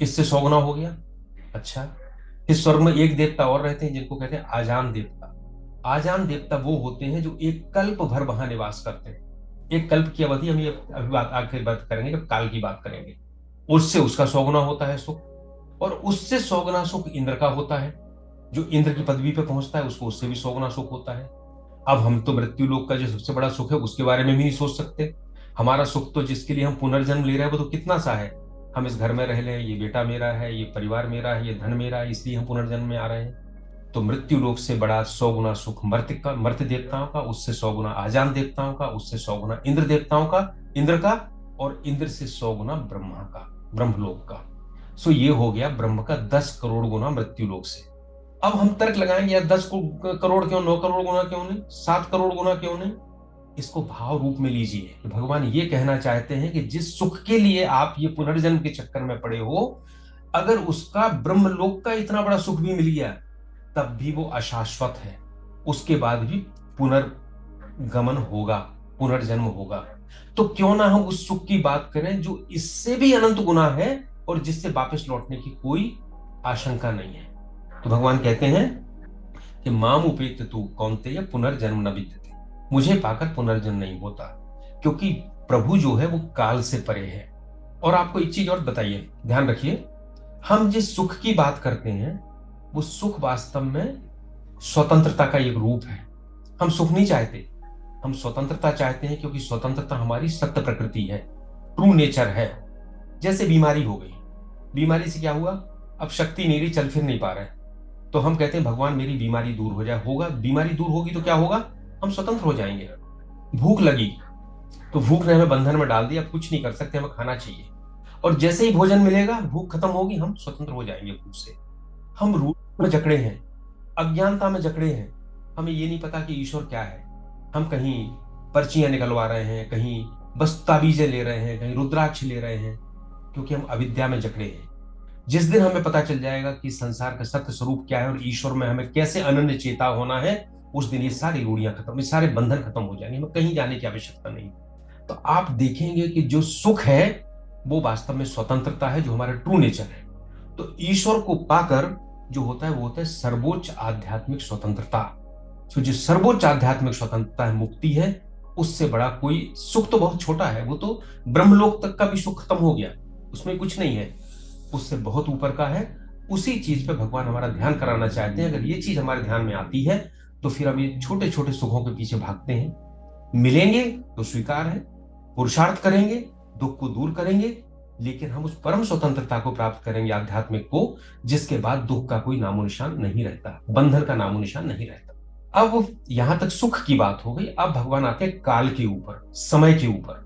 इससे 100 गुना हो गया। अच्छा, इस स्वर्ग में एक देवता और रहते हैं जिनको कहते हैं आजान देवता। आजान देवता वो होते हैं जो एक कल्प भर वहां निवास करते हैं। एक कल्प की अवधि हम ये अभी बात आखिर बात करेंगे जब काल की बात करेंगे। उससे उसका 100 गुना होता है सुख, और उससे 100 गुना सुख इंद्र का होता है। जो इंद्र की पदवी पे पहुंचता है उसको उससे भी 100 गुना सुख होता है। अब हम तो मृत्यु लोक का जो सबसे बड़ा सुख है उसके बारे में भी नहीं सोच सकते। हमारा सुख तो जिसके लिए हम पुनर्जन्म ले रहे हैं वो तो कितना सा है, हम इस घर में रह लें, ये बेटा मेरा है, ये परिवार मेरा है, ये धन मेरा है, इसलिए हम पुनर्जन्म में आ रहे हैं। तो मृत्यु लोक से बड़ा 100 गुना सुख मर्त्य देवताओं का, उससे 100 गुना आजान देवताओं का, उससे 100 गुना इंद्र देवताओं का, इंद्र का, और इंद्र से 100 गुना ब्रह्मा का, ब्रह्मलोक का। सो ये हो गया ब्रह्म का 10 करोड़ गुना मृत्यु लोक से। अब हम तर्क लगाएंगे यार 10 करोड़ क्यों, 9 करोड़ गुना क्यों नहीं, 7 करोड़ गुना क्यों नहीं? इसको भाव रूप में लीजिए कि भगवान ये कहना चाहते हैं कि जिस सुख के लिए आप ये पुनर्जन्म के चक्कर में पड़े हो, अगर उसका ब्रह्मलोक का इतना बड़ा सुख भी मिल गया तब भी वो अशाश्वत है, उसके बाद भी पुनर्गमन होगा, पुनर्जन्म होगा। तो क्यों ना हम उस सुख की बात करें जो इससे भी अनंत गुना है और जिससे वापस लौटने की कोई आशंका नहीं है। तो भगवान कहते हैं कि माम उपेत तू कौन्तेय पुनर्जन्म न विद्यते, मुझे पाकर पुनर्जन्म नहीं होता, क्योंकि प्रभु जो है वो काल से परे है। और आपको एक चीज और बताइए, ध्यान रखिए, हम जिस सुख की बात करते हैं वो सुख वास्तव में स्वतंत्रता का एक रूप है। हम सुख नहीं चाहते, हम स्वतंत्रता चाहते हैं, क्योंकि स्वतंत्रता हमारी सत्य प्रकृति है, ट्रू नेचर है। जैसे बीमारी हो गई, बीमारी से क्या हुआ, अब शक्ति नहीं रही, चल फिर नहीं पा रहे, तो हम कहते हैं भगवान मेरी बीमारी दूर हो जाए। होगा, बीमारी दूर होगी तो क्या होगा, हम स्वतंत्र हो जाएंगे। भूख लगी तो भूख ने हमें बंधन में डाल दिया, अब कुछ नहीं कर सकते, हमें खाना चाहिए, और जैसे ही भोजन मिलेगा भूख खत्म होगी, हम स्वतंत्र हो जाएंगे भूख से। हम रूप में जकड़े हैं, अज्ञानता में जकड़े हैं, हमें ये नहीं पता कि ईश्वर क्या है। हम कहीं पर्चियां निकलवा रहे हैं, कहीं बस ताबीजें ले रहे हैं, कहीं रुद्राक्ष ले रहे हैं, क्योंकि हम अविद्या में जकड़े हैं। जिस दिन हमें पता चल जाएगा कि संसार का सत्य स्वरूप क्या है और ईश्वर में हमें कैसे अनन्य चेता होना है, उस दिन ये सारी रूढ़ियां खत्म, ये सारे बंधन खत्म हो जाएंगे, हमें कहीं जाने की आवश्यकता नहीं। तो आप देखेंगे कि जो सुख है वो वास्तव में स्वतंत्रता है, जो हमारा ट्रू नेचर है। तो ईश्वर को पाकर जो होता है वो होता है सर्वोच्च आध्यात्मिक स्वतंत्रता। तो जो सर्वोच्च आध्यात्मिक स्वतंत्रता है, मुक्ति है, उससे बड़ा कोई सुख तो बहुत छोटा है, वो तो ब्रह्मलोक तक का भी सुख खत्म हो गया, उसमें कुछ नहीं है, उससे बहुत ऊपर का है। उसी चीज पे भगवान हमारा ध्यान कराना चाहते हैं। अगर ये चीज हमारे ध्यान में आती है तो फिर हम ये छोटे छोटे सुखों के पीछे भागते हैं। मिलेंगे तो स्वीकार है, पुरुषार्थ करेंगे, दुख को दूर करेंगे, लेकिन हम उस परम स्वतंत्रता को प्राप्त करेंगे आध्यात्मिक को, जिसके बाद दुख का कोई नामो निशान नहीं रहता, बंधन का नामो निशान नहीं रहता। अब यहां तक सुख की बात हो गई। अब भगवान आते हैं काल के ऊपर, समय के ऊपर।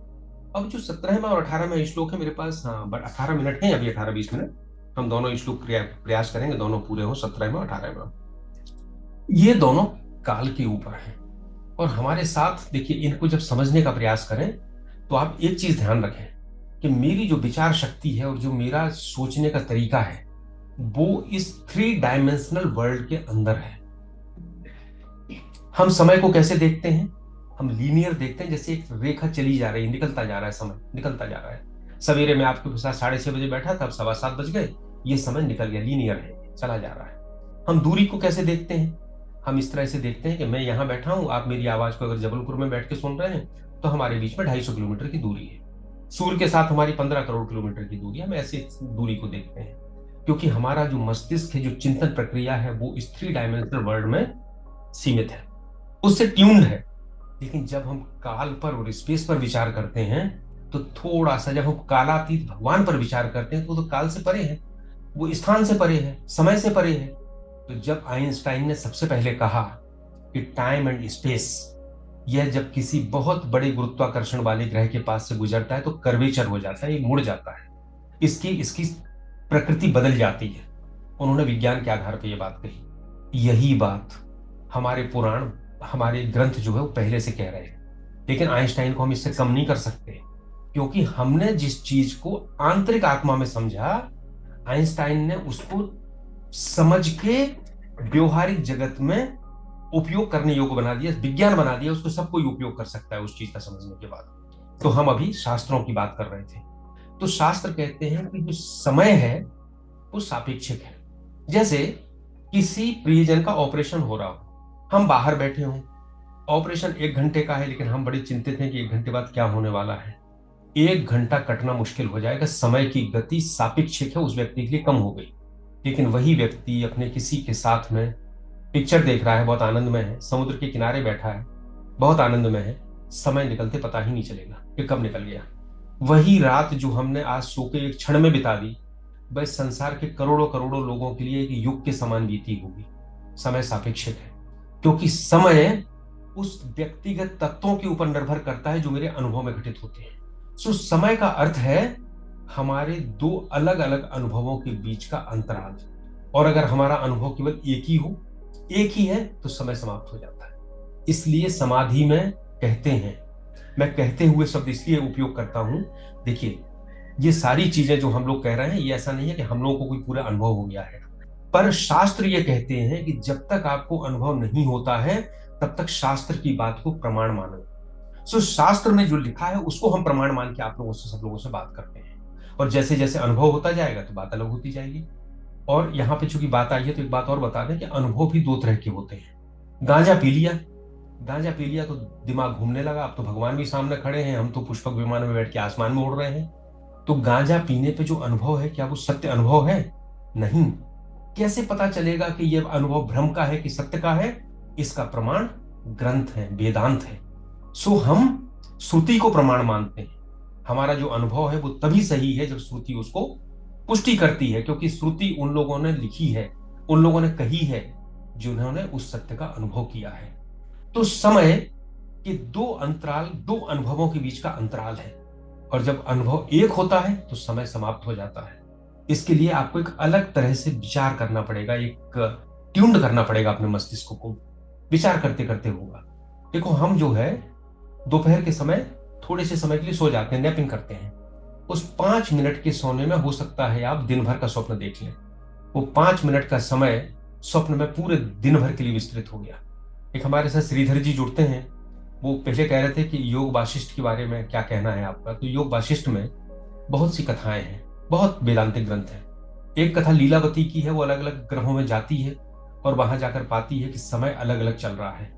अब जो 17वें और 18वें श्लोक है मेरे पास, हाँ बट 18 मिनट है अभी, 18-20 मिनट हम दोनों श्लोक प्रयास करेंगे, दोनों पूरे हो, 17वें और 18वें। ये दोनों काल के ऊपर है। और हमारे साथ देखिए, इनको जब समझने का प्रयास करें तो आप एक चीज ध्यान रखें कि मेरी जो विचार शक्ति है और जो मेरा सोचने का तरीका है वो इस 3 डायमेंशनल वर्ल्ड के अंदर है। हम समय को कैसे देखते हैं? हम लीनियर देखते हैं, जैसे एक रेखा चली जा रही है, निकलता जा रहा है, समय निकलता जा रहा है। सवेरे में आपके साथ 6:30 बजे बैठा था, अब 7:15 बज गए, ये समय निकल गया, लीनियर है, चला जा रहा है। हम दूरी को कैसे देखते हैं? हम इस तरह से देखते हैं कि मैं यहां बैठा हूं, आप मेरी आवाज को अगर जबलपुर में बैठ के सुन रहे हैं तो हमारे बीच में 250 किलोमीटर की दूरी है। सूर्य के साथ हमारी 15 करोड़ किलोमीटर की दूरी है। हम ऐसे दूरी को देखते हैं क्योंकि हमारा जो मस्तिष्क है, जो चिंतन प्रक्रिया है, वो इस 3 डायमेंशनल वर्ल्ड में सीमित है, उससे ट्यून्ड है। लेकिन जब हम काल पर और स्पेस पर विचार करते हैं तो थोड़ा सा, जब हम कालातीत भगवान पर विचार करते हैं तो काल से परे है, वो स्थान से परे है, समय से परे है। तो जब आइंस्टाइन ने सबसे पहले कहा कि टाइम एंड स्पेस, यह जब किसी बहुत बड़े गुरुत्वाकर्षण वाले ग्रह के पास से गुजरता है तो कर्वेचर हो जाता है, ये मुड़ जाता है, इसकी इसकी प्रकृति बदल जाती है। उन्होंने विज्ञान के आधार पर यह बात कही। यही बात हमारे पुराण, हमारे ग्रंथ जो है वो पहले से कह रहे हैं। लेकिन आइंस्टाइन को हम इससे कम नहीं कर सकते, क्योंकि हमने जिस चीज को आंतरिक आत्मा में समझा, आइंस्टाइन ने उसको समझ के व्यवहारिक जगत में उपयोग करने योग्य बना दिया, विज्ञान बना दिया, उसको सब कोई उपयोग कर सकता है उस चीज का समझने के बाद। तो हम अभी शास्त्रों की बात कर रहे थे। तो शास्त्र कहते हैं कि जो समय है वो सापेक्षिक है। जैसे किसी प्रियजन का ऑपरेशन हो रहा हो, हम बाहर बैठे हों, ऑपरेशन 1 घंटे का है, लेकिन हम बड़े चिंतित हैं कि 1 घंटे बाद क्या होने वाला है। 1 घंटा कटना मुश्किल हो जाएगा, समय की गति सापेक्षिक है, उस व्यक्ति के लिए कम हो गई। लेकिन वही व्यक्ति अपने किसी के साथ में पिक्चर देख रहा है, बहुत आनंद में है, समुद्र के किनारे बैठा है, बहुत आनंद में है, समय निकलते पता ही नहीं चलेगा कि कब निकल गया। वही रात जो हमने आज सो के एक क्षण में बिता दी, वह संसार के करोड़ों करोड़ों लोगों के लिए एक युग के समान बीती होगी। समय सापेक्षिक है, क्योंकि समय उस व्यक्तिगत तत्वों के ऊपर निर्भर करता है जो मेरे अनुभव में घटित होते हैं। सो समय का अर्थ है हमारे 2 अलग अलग अनुभवों के बीच का अंतराल। और अगर हमारा अनुभव केवल एक ही है तो समय समाप्त हो जाता है। इसलिए समाधि में कहते हैं, मैं कहते हुए शब्द इसलिए उपयोग करता हूं, देखिए ये सारी चीजें जो हम लोग कह रहे हैं, ये ऐसा नहीं है कि हम लोगों को कोई पूरा अनुभव हो गया है, पर शास्त्र ये कहते हैं कि जब तक आपको अनुभव नहीं होता है तब तक शास्त्र की बात को प्रमाण मानो। सो शास्त्र ने जो लिखा है उसको हम प्रमाण मान के आप लोगों से, सब लोगों से बात करते हैं। और जैसे जैसे अनुभव होता जाएगा तो बात अलग होती जाएगी। और यहाँ पे चूंकि बात आई है तो एक बात और बता दें कि अनुभव भी 2 तरह के होते हैं। गांजा पी लिया, गांजा पी लिया तो दिमाग घूमने लगा, अब तो भगवान भी सामने खड़े हैं, हम तो पुष्पक विमान में बैठ के आसमान में उड़ रहे हैं। तो गांजा पीने पे जो अनुभव है, क्या वो सत्य अनुभव है? नहीं। कैसे पता चलेगा कि यह अनुभव भ्रम का है कि सत्य का है? इसका प्रमाण ग्रंथ है, वेदांत है। सो हम श्रुति को प्रमाण मानते हैं। हमारा जो अनुभव है वो तभी सही है जब श्रुति उसको पुष्टि करती है, क्योंकि श्रुति उन लोगों ने लिखी है, उन लोगों ने कही है जिन्होंने उस सत्य का अनुभव किया है। तो समय के 2 अंतराल, 2 अनुभवों के बीच का अंतराल है। और जब अनुभव एक होता है तो समय समाप्त हो जाता है। इसके लिए आपको एक अलग तरह से विचार करना पड़ेगा, एक ट्यून्ड करना पड़ेगा अपने मस्तिष्क को, विचार करते करते होगा। देखो हम जो है दोपहर के समय थोड़े से समय के लिए सो जाते हैं, नैपिंग करते हैं। उस 5 मिनट के सोने में हो सकता है आप दिन भर का स्वप्न देख लें। वो 5 मिनट का समय स्वप्न में पूरे दिन भर के लिए विस्तृत हो गया। एक हमारे साथ श्रीधर जी जुड़ते हैं, वो पहले कह रहे थे कि योग वाशिष्ठ के बारे में क्या कहना है आपका। तो योग वाशिष्ठ में बहुत सी कथाएं हैं, बहुत वेदांतिक ग्रंथ है। एक कथा लीलावती की है, वो अलग अलग ग्रहों में जाती है और वहां जाकर पाती है कि समय अलग अलग चल रहा है।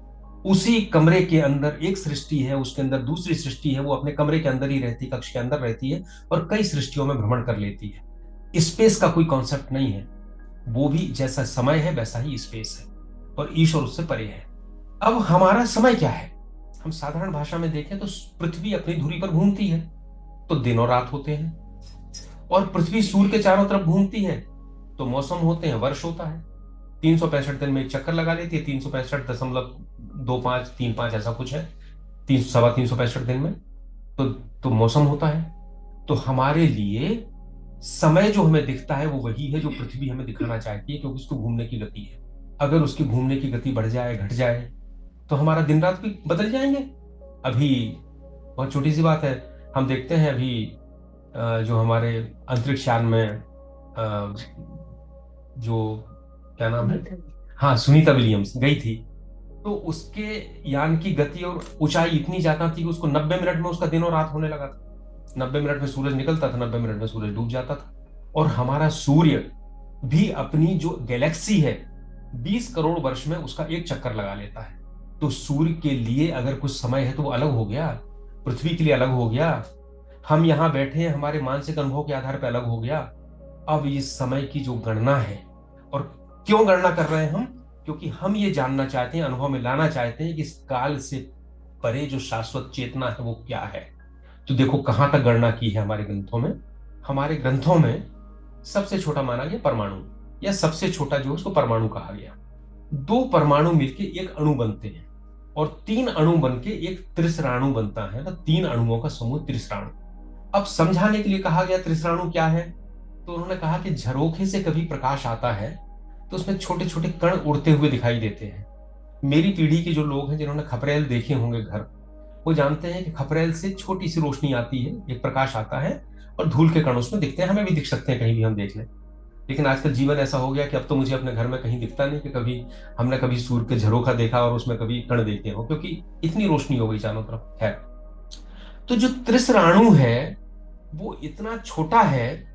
उसी कमरे के अंदर एक सृष्टि है, उसके अंदर दूसरी सृष्टि है, वो अपने कमरे के अंदर ही रहती, कक्ष के अंदर रहती है और कई सृष्टियों में भ्रमण कर लेती है। स्पेस का कोई कॉन्सेप्ट नहीं है, वो भी जैसा समय है वैसा ही स्पेस है और ईश्वर उससे परे है। अब हमारा समय क्या है? हम साधारण भाषा में देखें तो पृथ्वी अपनी धुरी पर घूमती है तो दिन और रात होते हैं, और पृथ्वी सूर्य के चारों तरफ घूमती है तो मौसम होते हैं, वर्ष होता है। 365 दिन में एक चक्कर लगा लेती है, 365.2535 ऐसा कुछ है, 365 दिन में तो मौसम होता है। तो हमारे लिए समय जो हमें दिखता है वो वही है जो पृथ्वी हमें दिखाना चाहती है, क्योंकि उसको घूमने की गति है। अगर उसकी घूमने की गति बढ़ जाए, घट जाए, तो हमारा दिन रात भी बदल जाएंगे। अभी बहुत छोटी सी बात है, हम देखते हैं अभी जो हमारे अंतरिक्ष यान में जो क्या नाम है, हाँ, सुनीता विलियम्स गई थी, तो उसके यान की गति और ऊंचाई इतनी ज्यादा थी कि उसको 90 मिनट में उसका दिन और रात होने लगा था। 90 मिनट में सूरज निकलता था, 90 मिनट में सूरज डूब जाता था। और हमारा सूर्य भी अपनी जो गैलेक्सी है 20 करोड़ वर्ष में उसका एक चक्कर लगा लेता है। तो सूर्य के लिए अगर कुछ समय है तो वो अलग हो गया, पृथ्वी के लिए अलग हो गया, हम यहां बैठे हैं हमारे मानसिक अनुभव के आधार पर अलग हो गया। अब इस समय की जो गणना है, और क्यों गणना कर रहे हैं हम? क्योंकि हम ये जानना चाहते हैं, अनुभव में लाना चाहते हैं कि इस काल से परे जो शाश्वत चेतना है वो क्या है। तो देखो कहां तक गणना की है हमारे ग्रंथों में। हमारे ग्रंथों में सबसे छोटा माना गया परमाणु, या सबसे छोटा जो उसको परमाणु कहा गया। 2 परमाणु मिलके एक अणु बनते हैं, और 3 अणु बनके एक त्रिसराणु बनता है, तो 3 अणुओं का समूह त्रिसराणु। अब समझाने के लिए कहा गया त्रिसराणु क्या है, तो उन्होंने कहा कि झरोखे से कभी प्रकाश आता है तो उसमें छोटे छोटे कण उड़ते हुए दिखाई देते हैं। मेरी पीढ़ी के जो लोग हैं जिन्होंने खपरेल देखे होंगे घर, वो जानते हैं कि खपरेल से छोटी सी रोशनी आती है, एक प्रकाश आता है और धूल के कण उसमें दिखते हैं, हमें भी दिख सकते हैं कहीं भी हम देख लें। लेकिन आजकल जीवन ऐसा हो गया कि अब तो मुझे अपने घर में कहीं दिखता नहीं कि कभी हमने कभी सूर्य के झरोखा देखा और उसमें कभी कण देखे हो, क्योंकि इतनी रोशनी हो गई चारों तरफ है। तो जो त्रिसराणु है वो इतना छोटा है,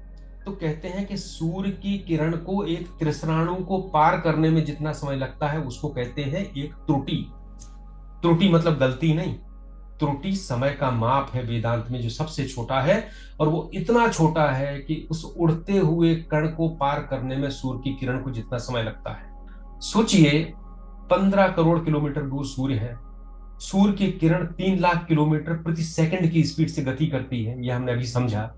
तो कहते हैं कि सूर्य की किरण को एक त्रिसराणु को पार करने में जितना समय लगता है उसको कहते हैं एक त्रुटि। त्रुटि मतलब गलती नहीं, त्रुटि समय का माप है वेदांत में जो सबसे छोटा है, और वो इतना छोटा है कि उस उड़ते हुए कण को पार करने में सूर्य की किरण को जितना समय लगता है। सोचिए 15 करोड़ किलोमीटर दूर सूर्य है, सूर्य की किरण 3 लाख किलोमीटर प्रति सेकंड की स्पीड से गति करती है, यह हमने अभी समझा।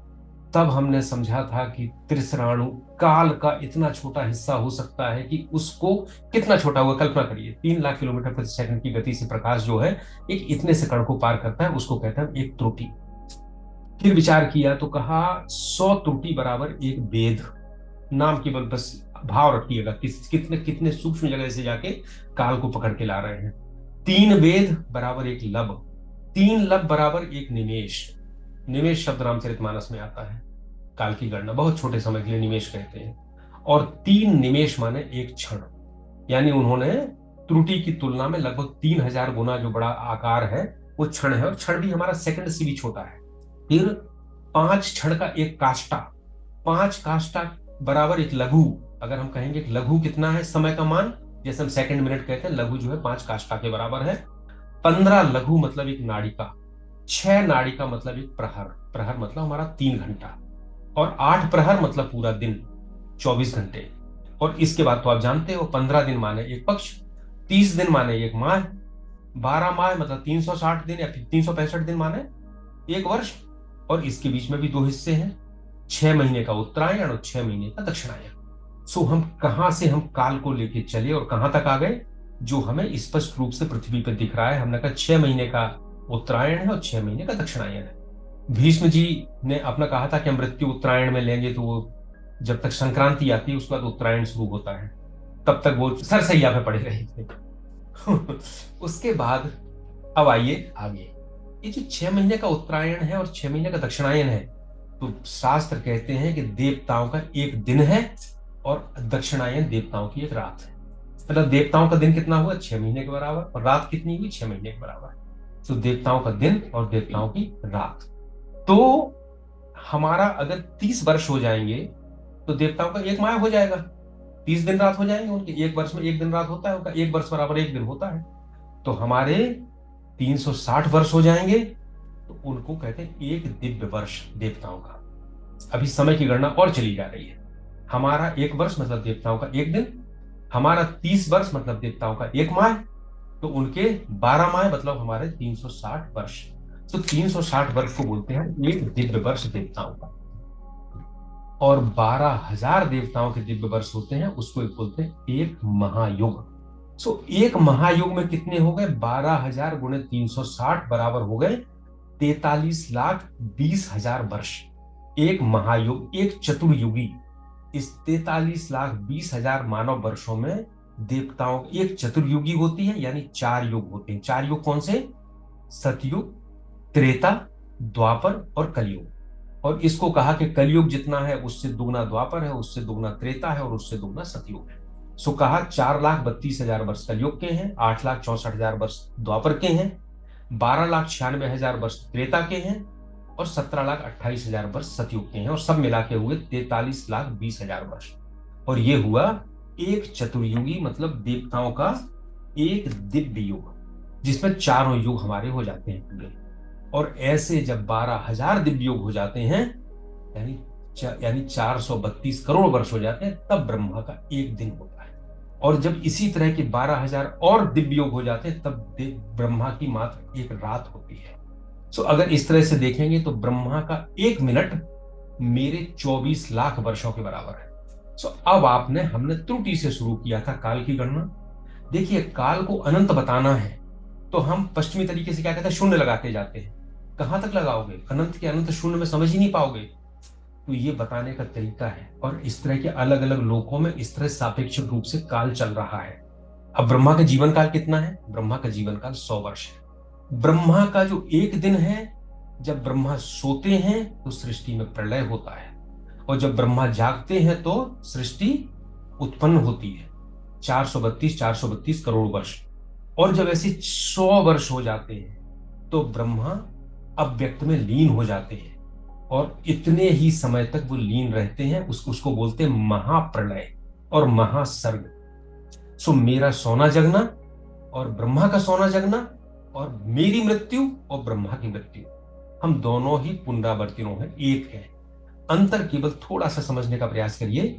तब हमने समझा था कि त्रिसराणु काल का इतना छोटा हिस्सा हो सकता है कि उसको कितना छोटा हुआ, कल्पना करिए 3 लाख किलोमीटर प्रति सेकंड की गति से प्रकाश जो है एक इतने से कण को पार करता है, उसको कहते हैं एक त्रुटि। फिर विचार किया तो कहा 100 त्रुटि बराबर एक वेद। नाम केवल बस भाव रखिएगा कितने कितने सूक्ष्म जगह से जाके काल को पकड़ के ला रहे हैं। 3 वेद बराबर एक लब, 3 लब बराबर एक निमेश। निमेश शब्द रामचरितमानस में आता है। काल की गणना बहुत छोटे समय के लिए निमेश कहते हैं, और 3 निमेश माने एक क्षण। यानी उन्होंने त्रुटि की तुलना में लगभग 3000 गुना जो बड़ा आकार है वो क्षण है, और क्षण भी हमारा सेकंड से भी छोटा है। फिर 5 क्षण का एक काष्टा, 5 काष्टा बराबर एक लघु। अगर हम कहेंगे कि लघु कितना है समय का मान, जैसे हम सेकंड मिनट कहते हैं, लघु जो है 5 काष्टा के बराबर है। 15 लघु मतलब एक नाड़िका, 6 नाड़िका मतलब एक प्रहर, प्रहर मतलब हमारा 3 घंटा, और 8 प्रहर मतलब पूरा दिन 24 घंटे। और इसके बाद तो आप जानते हो 15 दिन माने एक पक्ष, 30 दिन माने एक माह, 12 माह मतलब 360 दिन, या फिर 365 दिन माने एक वर्ष। और इसके बीच में भी 2 हिस्से हैं, 6 महीने का उत्तरायण और 6 महीने का दक्षिणायन। सो हम कहां से हम काल को लेके चले और कहां तक आ गए, जो हमें स्पष्ट रूप से पृथ्वी पर दिख रहा है। हमने कहा 6 महीने का उत्तरायण है और 6 महीने का दक्षिणायन है। भीष्म जी ने अपना कहा था कि हम मृत्यु उत्तरायण में लेंगे, तो वो जब तक संक्रांति आती है उसके बाद उत्तरायण शुरू होता है, तब तक वो सरसैया पे पड़े रहे थे। उसके बाद अब आइए आगे, ये जो 6 महीने का उत्तरायण है और 6 महीने का दक्षिणायन है, तो शास्त्र कहते हैं कि देवताओं का एक दिन है और दक्षिणायन देवताओं की एक रात है। मतलब देवताओं का दिन कितना हुआ 6 महीने के बराबर, और रात कितनी हुई 6 महीने के बराबर। तो देवताओं का दिन और देवताओं की रात। तो हमारा अगर 30 वर्ष हो जाएंगे तो देवताओं का एक माह हो जाएगा, 30 दिन रात हो जाएंगे उनके। एक वर्ष में एक दिन रात होता है उनका, एक वर्ष बराबर एक दिन होता है। तो हमारे 360 वर्ष हो जाएंगे, तो उनको कहते हैं एक दिव्य वर्ष देवताओं का। अभी समय की गणना और चली जा रही है। हमारा एक वर्ष मतलब देवताओं का एक दिन, हमारा 30 वर्ष मतलब देवताओं का एक माह, तो उनके 12 माह मतलब हमारे 360 वर्ष। तो 360 वर्ष को बोलते हैं एक दिव्य वर्ष देवताओं का। और 12,000 देवताओं के दिव्य वर्ष होते हैं, उसको एक बोलते हैं एक महायुग। सो एक महायुग में कितने हो गए? 12,000 गुणे 360 बराबर हो गए 43,20,000 वर्ष। एक महायुग, एक चतुर्युगी। इस 43,20,000 मानव वर्षों में देवताओं एक चतुर्युगी होती है, यानी 4 युग होते हैं। 4 युग कौन से? सतयुग, त्रेता, द्वापर और कलयुग। और इसको कहा कि कलयुग जितना है उससे दुगना द्वापर है, उससे दुगना त्रेता है और उससे दुगना सतयुग है। सो कहा 4,32,000 वर्ष कलयुग के हैं, 8,64,000 वर्ष द्वापर के हैं, 12,96,000 वर्ष त्रेता के हैं और 17,28,000 वर्ष सतयुग के हैं। और सब मिला के हुए 43,20,000 वर्ष। और ये हुआ एक चतुर्युगी, मतलब देवताओं का एक दिव्य युग, जिसमें चारों युग हमारे हो जाते हैं पूरे। और ऐसे जब 12,000 दिव्य युग हो जाते हैं, यानी 432 करोड़ वर्ष हो जाते हैं, तब ब्रह्मा का एक दिन होता है। और जब इसी तरह के 12,000 और दिव्य युग हो जाते हैं, तब ब्रह्मा की मात्र एक रात होती है। सो अगर इस तरह से देखेंगे तो ब्रह्मा का एक मिनट मेरे 24 लाख वर्षों के बराबर है। सो अब हमने त्रुटि से शुरू किया था काल की गणना। देखिए, काल को अनंत बताना है तो हम पश्चिमी तरीके से क्या कहते हैं, शून्य लगाते जाते हैं। कहां तक लगाओगे? अनंत के अनंत शून्य में समझ ही नहीं पाओगे। तो ये बताने का तरीका है। और इस तरह के अलग अलग लोकों में इस तरह सापेक्षिक रूप से काल चल रहा है। अब ब्रह्मा का जीवन काल कितना है? ब्रह्मा का जीवन काल 100 वर्ष है। ब्रह्मा का जो एक दिन है, जब ब्रह्मा सोते हैं तो सृष्टि में प्रलय होता है, और जब ब्रह्मा जागते हैं तो सृष्टि उत्पन्न होती है। 432 करोड़ वर्ष। और जब ऐसे 100 वर्ष हो जाते हैं तो ब्रह्मा अव्यक्त में लीन हो जाते हैं, और इतने ही समय तक वो लीन रहते हैं, उसको बोलते हैं महाप्रलय और महासर्ग। सो मेरा सोना जगना और ब्रह्मा का सोना जगना, और मेरी मृत्यु और ब्रह्मा की मृत्यु, हम दोनों ही पुनरावर्तियों हैं, एक है। अंतर केवल थोड़ा सा समझने का प्रयास करिए।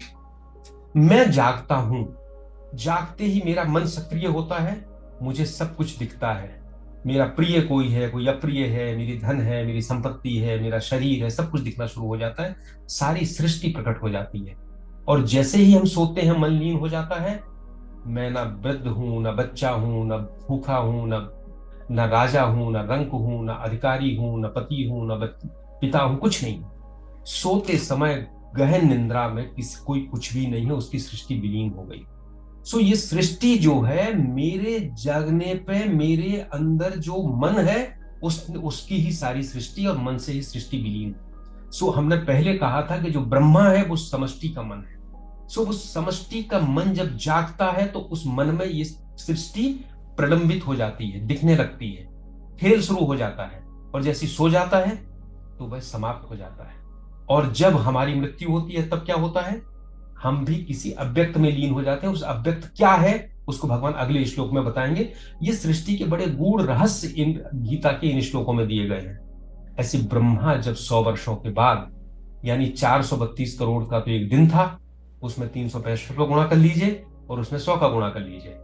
मैं जागता हूं, जागते ही मेरा मन सक्रिय होता है, मुझे सब कुछ दिखता है। मेरा प्रिय कोई है, कोई अप्रिय है, मेरी धन है, मेरी संपत्ति है, मेरा शरीर है, सब कुछ दिखना शुरू हो जाता है, सारी सृष्टि प्रकट हो जाती है। और जैसे ही हम सोते हैं, मन लीन हो जाता है। मैं ना वृद्ध हूं, ना बच्चा हूं, ना भूखा हूं, ना राजा हूं, ना रंक हूं, ना अधिकारी हूं, ना पति हूं, ना पिता हूं, कुछ नहीं। सोते समय गहन निंद्रा में कोई कुछ भी नहीं है, उसकी सृष्टि विलीन हो गई। सो ये सृष्टि जो है, मेरे जागने पे मेरे अंदर जो मन है उसकी ही सारी सृष्टि, और मन से ही सृष्टि विलीन। सो हमने पहले कहा था कि जो ब्रह्मा है वो समष्टि का मन है। सो उस समष्टि का मन जब जागता है तो उस मन में ये सृष्टि प्रलंबित हो जाती है, दिखने लगती है, खेल शुरू हो जाता है। और जैसे सो जाता है तो वह समाप्त हो जाता है। और जब हमारी मृत्यु होती है तब क्या होता है? हम भी किसी अव्यक्त में लीन हो जाते हैं। उस अव्यक्त क्या है उसको भगवान अगले श्लोक में बताएंगे। ये सृष्टि के बड़े गूढ़ रहस्य इन गीता के इन श्लोकों में दिए गए हैं। ऐसे ब्रह्मा जब 100 वर्षों के बाद, यानी 432 करोड़ का तो एक दिन था, उसमें 365 को गुणा कर लीजिए और उसमें 100 का गुणा कर लीजिए।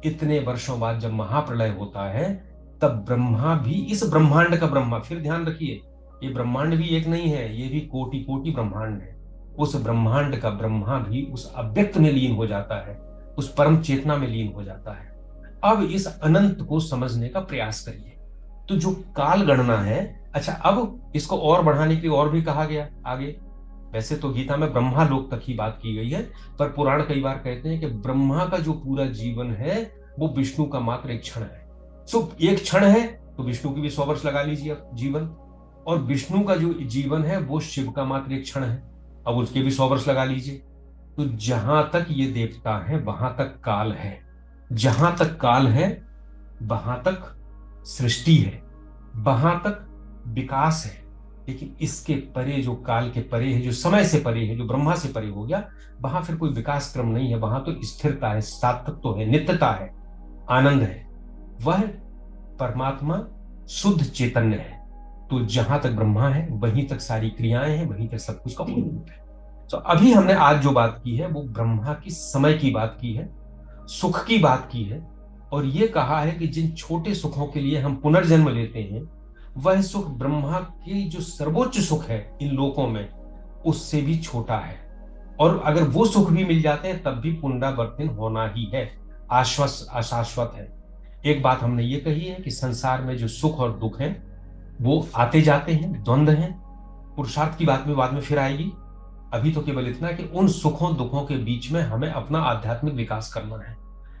इतने वर्षों बाद जब महाप्रलय होता है, तब ब्रह्मा भी, इस ब्रह्मांड का ब्रह्मा, फिर ध्यान रखिए, ये ब्रह्मांड भी एक नहीं है, ये भी कोटि कोटि ब्रह्मांड है। उस ब्रह्मांड का ब्रह्मा भी उस अव्यक्त में लीन हो जाता है, उस परम चेतना में लीन हो जाता है। अब इस अनंत को समझने का प्रयास करिए। तो जो काल गणना है, अच्छा, अब इसको और बढ़ाने के लिए और भी कहा गया आगे। वैसे तो गीता में ब्रह्मा लोक तक ही बात की गई है, पर पुराण कई बार कहते हैं कि ब्रह्मा का जो पूरा जीवन है वो विष्णु का मात्र एक क्षण है। सो एक क्षण है तो विष्णु की भी 100 वर्ष लगा लीजिए जीवन, और विष्णु का जो जीवन है वो शिव का मात्र एक क्षण है, अब उसके भी 100 वर्ष लगा लीजिए। तो जहां तक ये देवता है वहां तक काल है, जहां तक काल है वहां तक सृष्टि है, वहां तक विकास है, लेकिन इसके परे, जो काल के परे है, जो समय से परे है, जो ब्रह्मा से परे हो गया, वहां फिर कोई विकास क्रम नहीं है, वहां तो स्थिरता है, सातत्य है, नित्यता है, आनंद है। वह परमात्मा शुद्ध चैतन्य है। तो जहां तक ब्रह्मा है वहीं तक सारी क्रियाएं हैं, वहीं तक सब कुछ का मूल रूप है। तो अभी हमने आज जो बात की है वो ब्रह्मा की समय की बात की है, सुख की बात की है, और ये कहा है कि जिन छोटे सुखों के लिए हम पुनर्जन्म लेते हैं, वह सुख ब्रह्मा की जो सर्वोच्च सुख है इन लोकों में, उससे भी छोटा है। और अगर वो सुख भी मिल जाते हैं तब भी पुनरावर्तन होना ही है, अशाश्वत है। एक बात हमने ये कही है कि संसार में जो सुख और दुख है वो आते जाते हैं, द्वंद्व हैं। पुरुषार्थ की बात में बाद में फिर आएगी। अभी तो केवल इतना कि उन सुखों दुखों के बीच में हमें अपना आध्यात्मिक विकास करना है,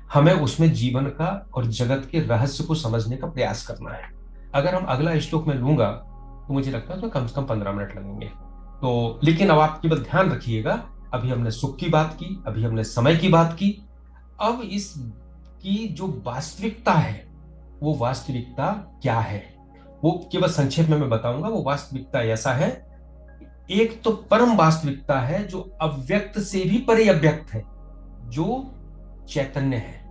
हमें उसमें जीवन का और जगत के रहस्य को समझने का प्रयास करना है। अगर हम अगला श्लोक में लूंगा तो मुझे लगता है तो कम से कम 15 मिनट लगेंगे। तो लेकिन अब आप केवल ध्यान रखिएगा, अभी हमने सुख की बात की, अभी हमने समय की बात की। अब इस की जो वास्तविकता है वो वास्तविकता क्या है, वो केवल संक्षेप में मैं बताऊंगा। वो वास्तविकता ऐसा है, एक तो परम वास्तविकता है जो अव्यक्त से भी परे अव्यक्त है, जो चैतन्य है।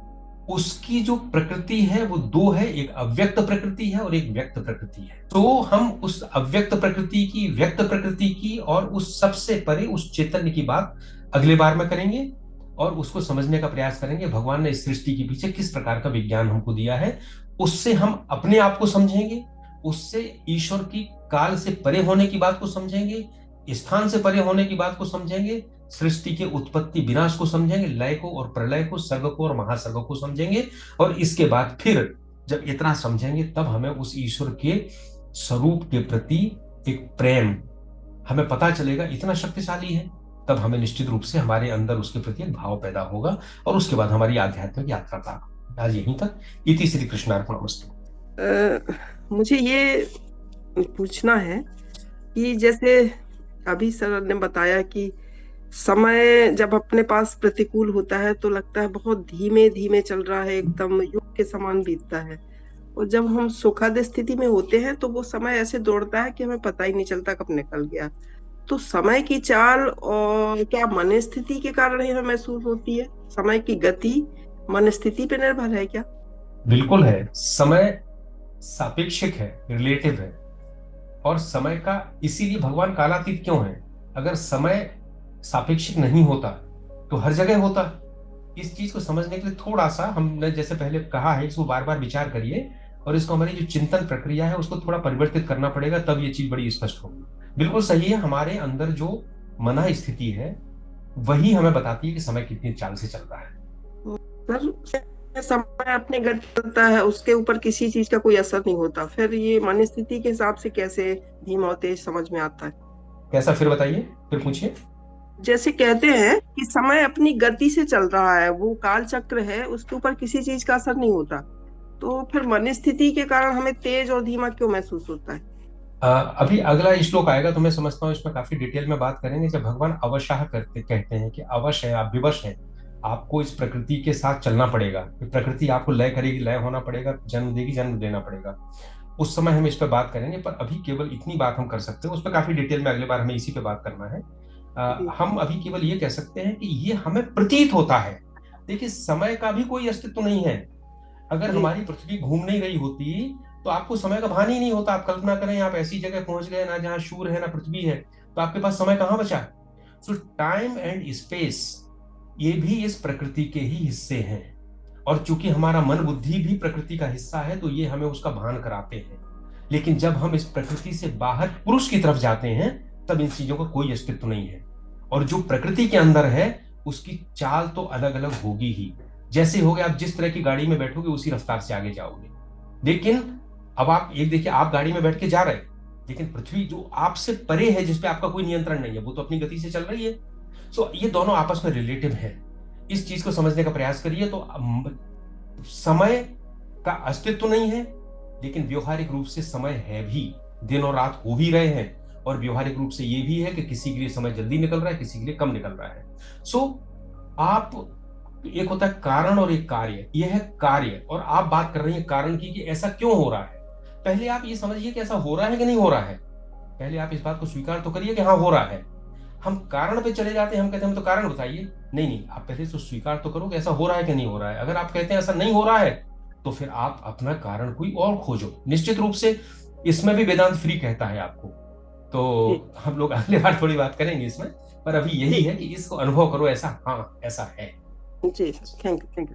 उसकी जो प्रकृति है वो दो है, एक अव्यक्त प्रकृति है और एक व्यक्त प्रकृति है। तो हम उस अव्यक्त प्रकृति की, व्यक्त प्रकृति की और उस सबसे परे उस चैतन्य की बात अगले बार में करेंगे और उसको समझने का प्रयास करेंगे। भगवान ने इस सृष्टि के पीछे किस प्रकार का विज्ञान हमको दिया है, उससे हम अपने आप को समझेंगे, उससे ईश्वर की काल से परे होने की बात को समझेंगे, स्थान से परे होने की बात को समझेंगे, सृष्टि के उत्पत्ति विनाश को समझेंगे, लय को और प्रलय को, सर्ग को और महासर्ग को समझेंगे। और इसके बाद फिर जब इतना समझेंगे तब हमें उस ईश्वर के स्वरूप के प्रति एक प्रेम हमें पता चलेगा, इतना शक्तिशाली है। तब हमें निश्चित रूप से हमारे अंदर उसके प्रति एक भाव पैदा होगा और उसके बाद हमारी आध्यात्मिक यात्रा का। आज यहीं तक। इति श्री कृष्णार्पणमस्तु। मुझे ये पूछना है कि जैसे अभी सर ने बताया कि समय जब अपने पास प्रतिकूल होता है तो लगता है बहुत धीमे धीमे चल रहा है, एकदम युग के समान बीतता है। और जब हम सुखद स्थिति में होते हैं तो वो समय ऐसे दौड़ता है कि हमें पता ही नहीं चलता कब निकल गया। तो समय की चाल और क्या मन स्थिति के कारण ही हमें महसूस होती है? समय की गति मन स्थिति पे निर्भर है क्या? बिल्कुल है। समय सापेक्षिक है, रिलेटिव है। और समय का इसीलिए भगवान कालातीत क्यों है? अगर समय सापेक्षिक नहीं होता तो हर जगह होता। इस चीज को समझने के लिए थोड़ा सा हमने जैसे पहले कहा है, इसको बार बार विचार करिए और इसको हमारी जो चिंतन प्रक्रिया है उसको थोड़ा परिवर्तित करना पड़ेगा, तब ये चीज बड़ी स्पष्ट होगी। बिल्कुल सही है, हमारे अंदर जो मन स्थिति है वही हमें बताती है कि समय कितनी चाल से चल रहा है। सर, समय अपने गति चलता है, उसके ऊपर किसी चीज का कोई असर नहीं होता, फिर ये मन स्थिति के हिसाब से कैसे धीमा और तेज समझ में आता है? कैसा, फिर बताइए, फिर पूछिए। जैसे कहते हैं कि समय अपनी गति से चल रहा है, वो काल चक्र है, उसके ऊपर किसी चीज का असर नहीं होता, तो फिर मन स्थिति के कारण हमें तेज और धीमा क्यों महसूस होता है? अभी अगला श्लोक आएगा तो मैं समझता हूँ इसमें काफी डिटेल में बात करेंगे। जब भगवान अवशः करते कहते हैं कि अवश्य है, आप विवश हैं, आपको इस प्रकृति के साथ चलना पड़ेगा, प्रकृति आपको लय करेगी, लय होना पड़ेगा, जन्म देगी, जन्म देना पड़ेगा, उस समय हम इस पर बात करेंगे। पर अभी केवल इतनी बात हम कर सकते हैं, उस पर काफी डिटेल में अगले बार हमें इसी पे बात करना है। हम अभी केवल ये कह सकते हैं कि ये हमें प्रतीत होता है। देखिए, समय का भी कोई अस्तित्व नहीं है। अगर जी। हमारी पृथ्वी घूम नहीं रही होती तो आपको समय का भान ही नहीं होता। आप कल्पना करें, आप ऐसी जगह पहुंच गए ना जहां सूर्य है ना पृथ्वी है, तो आपके पास समय कहां बचा? सो टाइम एंड स्पेस ये भी इस प्रकृति के ही हिस्से हैं। और चूंकि हमारा मन बुद्धि भी प्रकृति का हिस्सा है तो ये हमें उसका भान कराते हैं। लेकिन जब हम इस प्रकृति से बाहर पुरुष की तरफ जाते हैं तब इन चीजों का कोई अस्तित्व नहीं है। और जो प्रकृति के अंदर है उसकी चाल तो अलग अलग होगी ही। जैसे हो गया, आप जिस तरह की गाड़ी में बैठोगे उसी रफ्तार से आगे जाओगे। लेकिन अब आप एक देखिए, आप गाड़ी में बैठ के जा रहे हैं, लेकिन पृथ्वी जो आपसे परे है, जिसपे आपका कोई नियंत्रण नहीं है, वो तो अपनी गति से चल रही है। सो ये दोनों आपस में रिलेटिव है। इस चीज को समझने का प्रयास करिए तो समय का अस्तित्व नहीं है, लेकिन व्यवहारिक रूप से समय है भी, दिन और रात हो भी रहे हैं। और व्यवहारिक रूप से ये भी है कि किसी के लिए समय जल्दी निकल रहा है, किसी के लिए कम निकल रहा है। सो आप, एक होता है कारण और एक कार्य। यह है कार्य, और आप बात कर रही हैं कारण की कि ऐसा क्यों हो रहा है। पहले आप ये समझिए कि ऐसा हो रहा है कि नहीं हो रहा है। पहले आप इस बात को स्वीकार तो करिए कि हाँ हो रहा है। हम कारण पे चले जाते हैं, हम कहते हैं हम तो कारण बताइए। नहीं नहीं, आप पहले तो स्वीकार तो करो कि ऐसा हो रहा है कि नहीं हो रहा है। अगर आप कहते हैं ऐसा नहीं हो रहा है, तो फिर आप अपना कारण कोई और खोजो। निश्चित रूप से इसमें भी वेदांत फ्री कहता है आपको। जी तो हम लोग अगली बार थोड़ी बात करेंगे इसमें, पर अभी यही ठीक है कि इसको अनुभव करो, ऐसा हाँ ऐसा है। जी, थैंक यू।